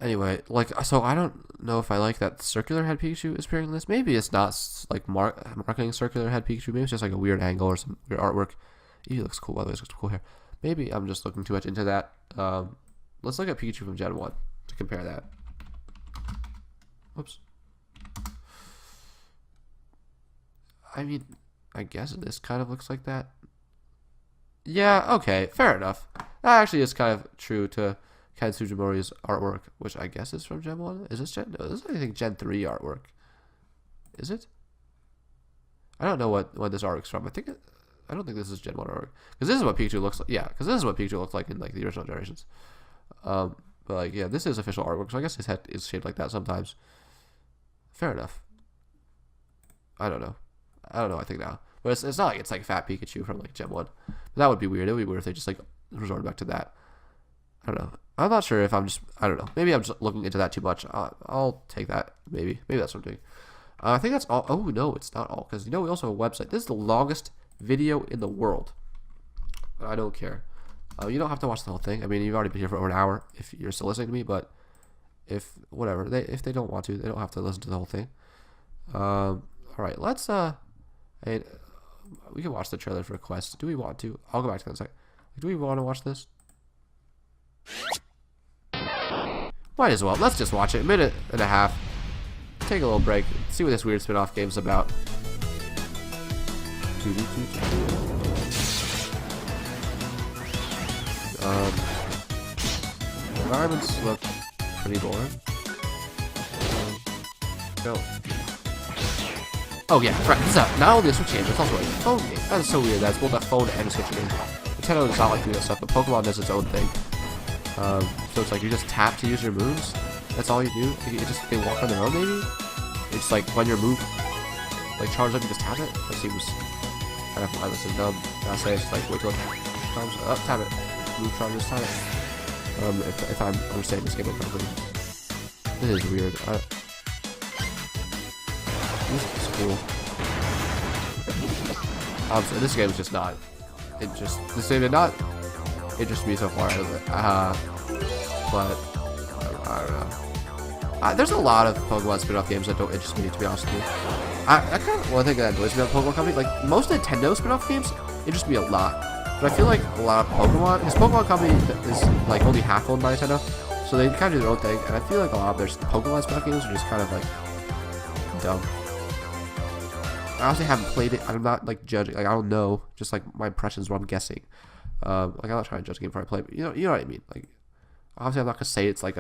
Anyway, like, so I don't know if I like that circular head Pikachu is appearing in this. Maybe it's not like marketing circular head Pikachu. Maybe it's just like a weird angle or some weird artwork. Eevee looks cool, by the way. It's looks cool hair. Maybe I'm just looking too much into that. Let's look at Pikachu from Gen 1 to compare that. Whoops. I mean, I guess this kind of looks like that. Yeah, okay, fair enough. That actually is kind of true to Ken Sugimori's artwork, which I guess is from Gen 1. Is this Gen? No, this is, I think, Gen 3 artwork. Is it? I don't know what this artwork's from. I don't think this is Gen 1 artwork. Because this is what Pikachu looks like. Yeah, because this is what Pikachu looked like in like the original generations. But like, yeah, this is official artwork, so I guess his head is shaped like that sometimes. Fair enough. I don't know. I think now. But it's not like it's like Fat Pikachu from like Gen 1. But that would be weird. It would be weird if they just like resorted back to that. I don't know. I'm not sure if I'm just, I don't know. Maybe I'm just looking into that too much. I'll take that. Maybe that's what I'm doing. I think that's all. Oh, no, it's not all. Because, we also have a website. This is the longest video in the world. I don't care. You don't have to watch the whole thing. I mean, you've already been here for over an hour if you're still listening to me. But if they don't want to, they don't have to listen to the whole thing. All right, let's, we can watch the trailer for Quest. Do we want to? I'll go back to that in a second. Do we want to watch this? Might as well. Let's just watch it. A minute and a half. Take a little break. See what this weird spin-off game's about. Environments look pretty boring. Go. Oh yeah, right. This is not only a Switch game, it's also a phone game. That is so weird. That's both a phone and a Switch game. Nintendo does not like doing that stuff, but Pokemon does its own thing. So it's like you just tap to use your moves. That's all you do. They walk on their own, maybe. It's like when your move like charges up, you just tap it. That seems kind of mindless and dumb. I say it's like wait till it charges up, tap it. Move charges, tap it. If I'm understanding this game correctly, this is weird. This is cool. Obviously, this game is just not. This game did not interest me so far. But I don't know. There's a lot of Pokemon spin-off games that don't interest me, to be honest with you. I kind of one thing that annoys me about Pokemon Company, like most Nintendo spin-off games interest me a lot. But I feel like a lot of Pokemon, because Pokemon Company is like only half owned by Nintendo, so they kind of do their own thing. And I feel like a lot of their Pokemon spin-off games are just kind of like dumb. I honestly haven't played it. I'm not like judging. Like I don't know. Just like my impressions, what I'm guessing. Like I'm not trying to judge a game before I play, but you know what I mean. Like obviously I'm not gonna say it's like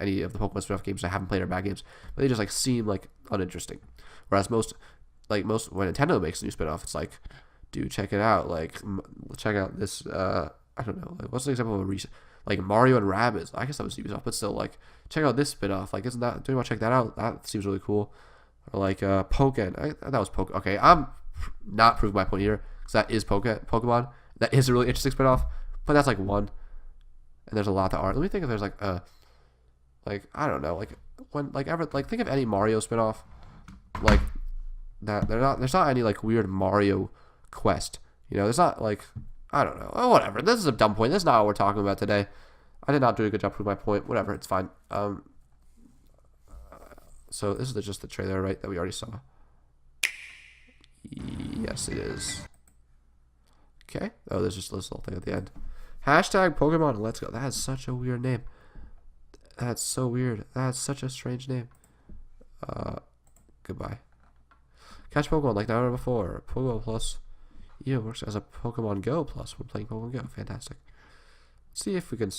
any of the Pokemon spin-off games I haven't played are bad games, but they just like seem like uninteresting. Whereas most when Nintendo makes a new spin-off, it's like, dude, check it out. Like check out this. I don't know. Like, what's an example of a recent like Mario and Rabbids? I guess that was Ubisoft, but still like check out this spin-off. Like isn't that? Do you want to check that out? That seems really cool. Or like Pokken. That was Pokken. Okay, I'm not proving my point here because that is Pokemon. That is a really interesting spinoff, but that's like one. And there's a lot that aren't. Let me think if there's like I don't know, think of any Mario spinoff like that. There's not any like weird Mario quest. There's not like I don't know. Oh, whatever. This is a dumb point. This is not what we're talking about today. I did not do a good job proving my point. Whatever. It's fine. So this is just the trailer, right, that we already saw. Yes, it is. Okay. Oh, there's just this little thing at the end. Hashtag Pokemon Let's Go. That is such a weird name. That's so weird. That's such a strange name. Goodbye. Catch Pokemon like never before. Pokemon Plus. Yeah, works as a Pokemon Go Plus when playing Pokemon Go. Fantastic. Let's see if we can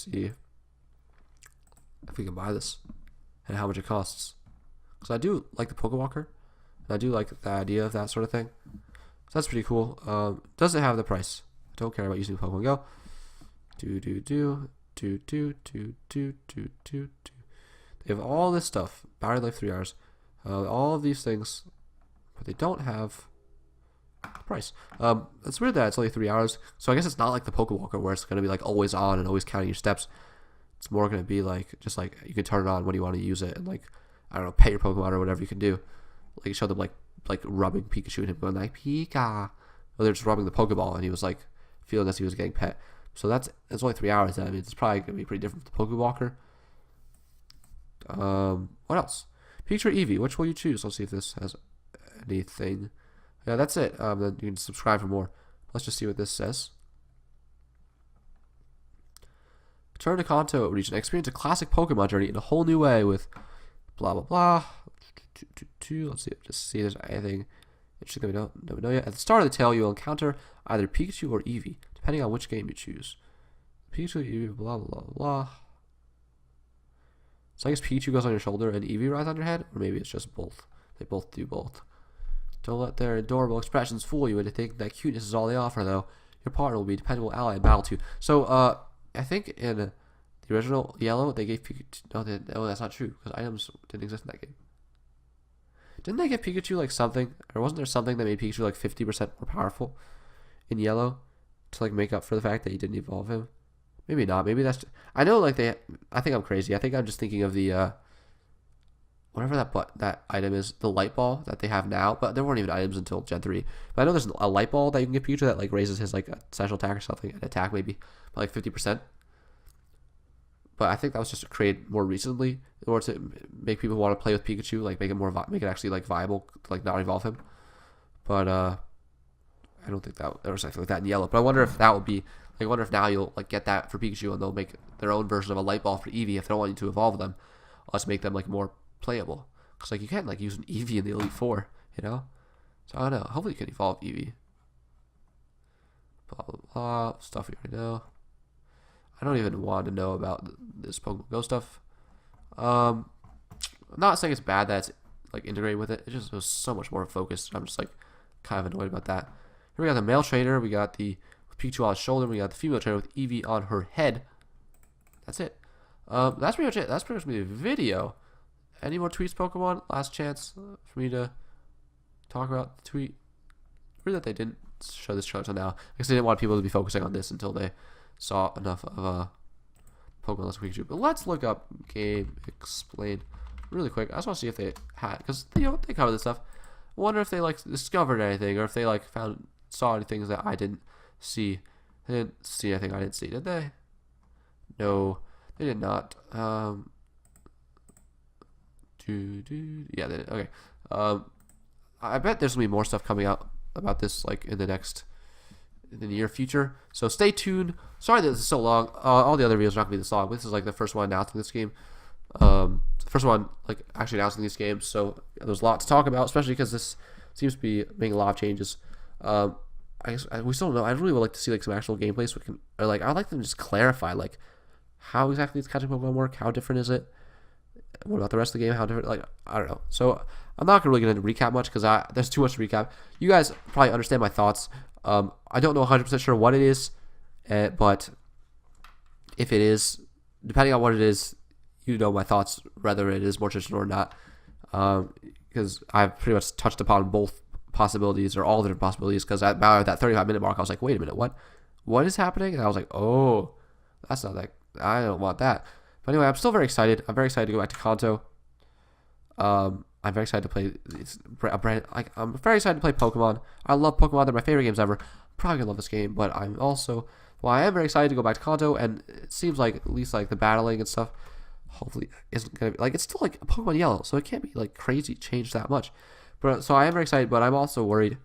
buy this and how much it costs. Because I do like the Pokewalker. And I do like the idea of that sort of thing. So that's pretty cool. Doesn't have the price. I don't care about using Pokemon Go. They have all this stuff. Battery life 3 hours. All of these things. But they don't have price. It's weird that it's only 3 hours. So I guess it's not like the Pokewalker where it's going to be like always on and always counting your steps. It's more going to be like just like you can turn it on when you want to use it and like I don't know, pet your Pokemon or whatever you can do. Like show them like rubbing Pikachu and him going like Pika. Or they're just rubbing the Pokeball and he was like feeling as he was getting pet. So it's only 3 hours. I mean, it's probably gonna be pretty different from the Pokewalker. What else? Pikachu or Eevee, which will you choose? Let's see if this has anything. Yeah, that's it. Then you can subscribe for more. Let's just see what this says. Return to Kanto region. Experience a classic Pokemon journey in a whole new way with blah blah blah. Let's see. Just see if there's anything interesting that we don't know yet. At the start of the tale, you'll encounter either Pikachu or Eevee, depending on which game you choose. Pikachu, Eevee, blah blah blah. So I guess Pikachu goes on your shoulder and Eevee rides on your head, or maybe it's just both. They both do both. Don't let their adorable expressions fool you into thinking that cuteness is all they offer, though. Your partner will be a dependable ally in battle too. So, I think in the original Yellow, they gave Pikachu... No, that's not true, because items didn't exist in that game. Didn't they give Pikachu like something, or wasn't there something that made Pikachu like 50% more powerful in yellow to like make up for the fact that you didn't evolve him? Maybe not. Maybe that's. I know like they. I think I'm crazy. I think I'm just thinking of the whatever that item is, the light ball that they have now. But there weren't even items until Gen 3. But I know there's a light ball that you can get Pikachu that like raises his like special attack or something, an attack maybe by like 50%. But I think that was just created more recently in order to make people want to play with Pikachu, like make it actually like viable, to, like not evolve him. But I don't think that there was anything like that in yellow. But I wonder if that would be like, I wonder if now you'll like get that for Pikachu and they'll make their own version of a light ball for Eevee if they don't want you to evolve them. Let's make them like more playable, because like you can't like use an Eevee in the Elite Four, you know. So I don't know. Hopefully you can evolve Eevee. Blah blah blah stuff we already know. I don't even want to know about this Pokemon Go stuff. I'm not saying it's bad that it's like integrated with it. It just was so much more focused. I'm just like kind of annoyed about that. Here we got the male trainer. We got the Pikachu on his shoulder. We got the female trainer with Eevee on her head. That's it. That's pretty much it. That's pretty much the video. Any more tweets, Pokemon? Last chance for me to talk about the tweet. Weird that they didn't show this trailer until now. I guess they didn't want people to be focusing on this until they saw enough of Pokemon Let's Go Pikachu. But let's look up Game Explain really quick. I just want to see if they had, because they cover this stuff. I wonder if they like discovered anything, or if they like saw any things that I didn't see. They didn't see anything I didn't see, did they? No, they did not. Yeah, they did. Okay. I bet there's gonna be more stuff coming out about this like in the near future. So stay tuned. Sorry that this is so long. All the other videos are not gonna be this long. This is like the first one announcing this game. The first one like actually announcing these games. So there's a lot to talk about, especially because this seems to be making a lot of changes. I guess we still don't know. I really would like to see like some actual gameplay, so we can, or like I'd like them to just clarify like how exactly does catching Pokemon work? How different is it? What about the rest of the game? How different? Like I don't know. So I'm not really going to recap much because there's too much to recap. You guys probably understand my thoughts. I don't know 100% sure what it is, but if it is, depending on what it is, you know my thoughts, whether it is more traditional or not. Because I've pretty much touched upon both possibilities, or all the different possibilities, because at about that 35-minute mark, I was like, wait a minute, what is happening? And I was like, oh, that's not that, I don't want that. But anyway, I'm still very excited. I'm very excited to go back to Kanto. I'm very excited to play I'm very excited to play Pokemon. I love Pokemon. They're my favorite games ever. I'm probably gonna love this game, but I am very excited to go back to Kanto, and it seems like at least like the battling and stuff hopefully isn't gonna be like, it's still like Pokemon Yellow, so it can't be like crazy changed that much. But so I am very excited, but I'm also worried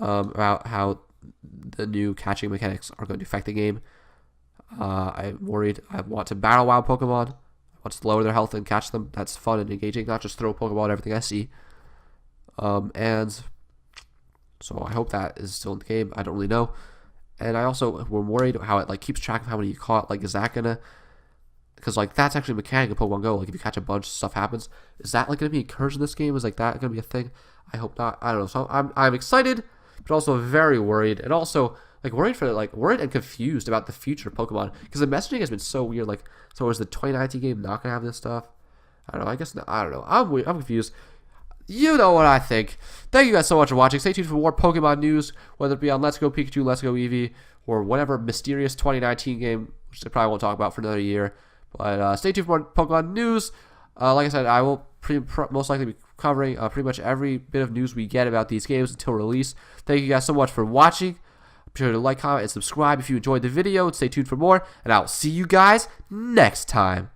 about how the new catching mechanics are going to affect the game. I'm worried. I want to battle wild Pokemon. I want to lower their health and catch them. That's fun and engaging, not just throw Pokeball at everything I see. And so I hope that is still in the game. I don't really know. And I also am worried how it like keeps track of how many you caught. Like, is that gonna? Because like that's actually a mechanic of Pokemon Go. Like if you catch a bunch, stuff happens. Is that like gonna be encouraged in this game? Is like that gonna be a thing? I hope not. I don't know. So I'm excited, but also very worried, and also like worried and confused about the future of Pokemon, because the messaging has been so weird. Like, so is the 2019 game not gonna have this stuff? I don't know. I guess not. I don't know. I'm confused. You know what I think. Thank you guys so much for watching. Stay tuned for more Pokemon news, whether it be on Let's Go Pikachu, Let's Go Eevee, or whatever mysterious 2019 game, which I probably won't talk about for another year. But stay tuned for more Pokemon news. Like I said, I will most likely be covering pretty much every bit of news we get about these games until release. Thank you guys so much for watching. Be sure to like, comment, and subscribe if you enjoyed the video. And stay tuned for more. And I will see you guys next time.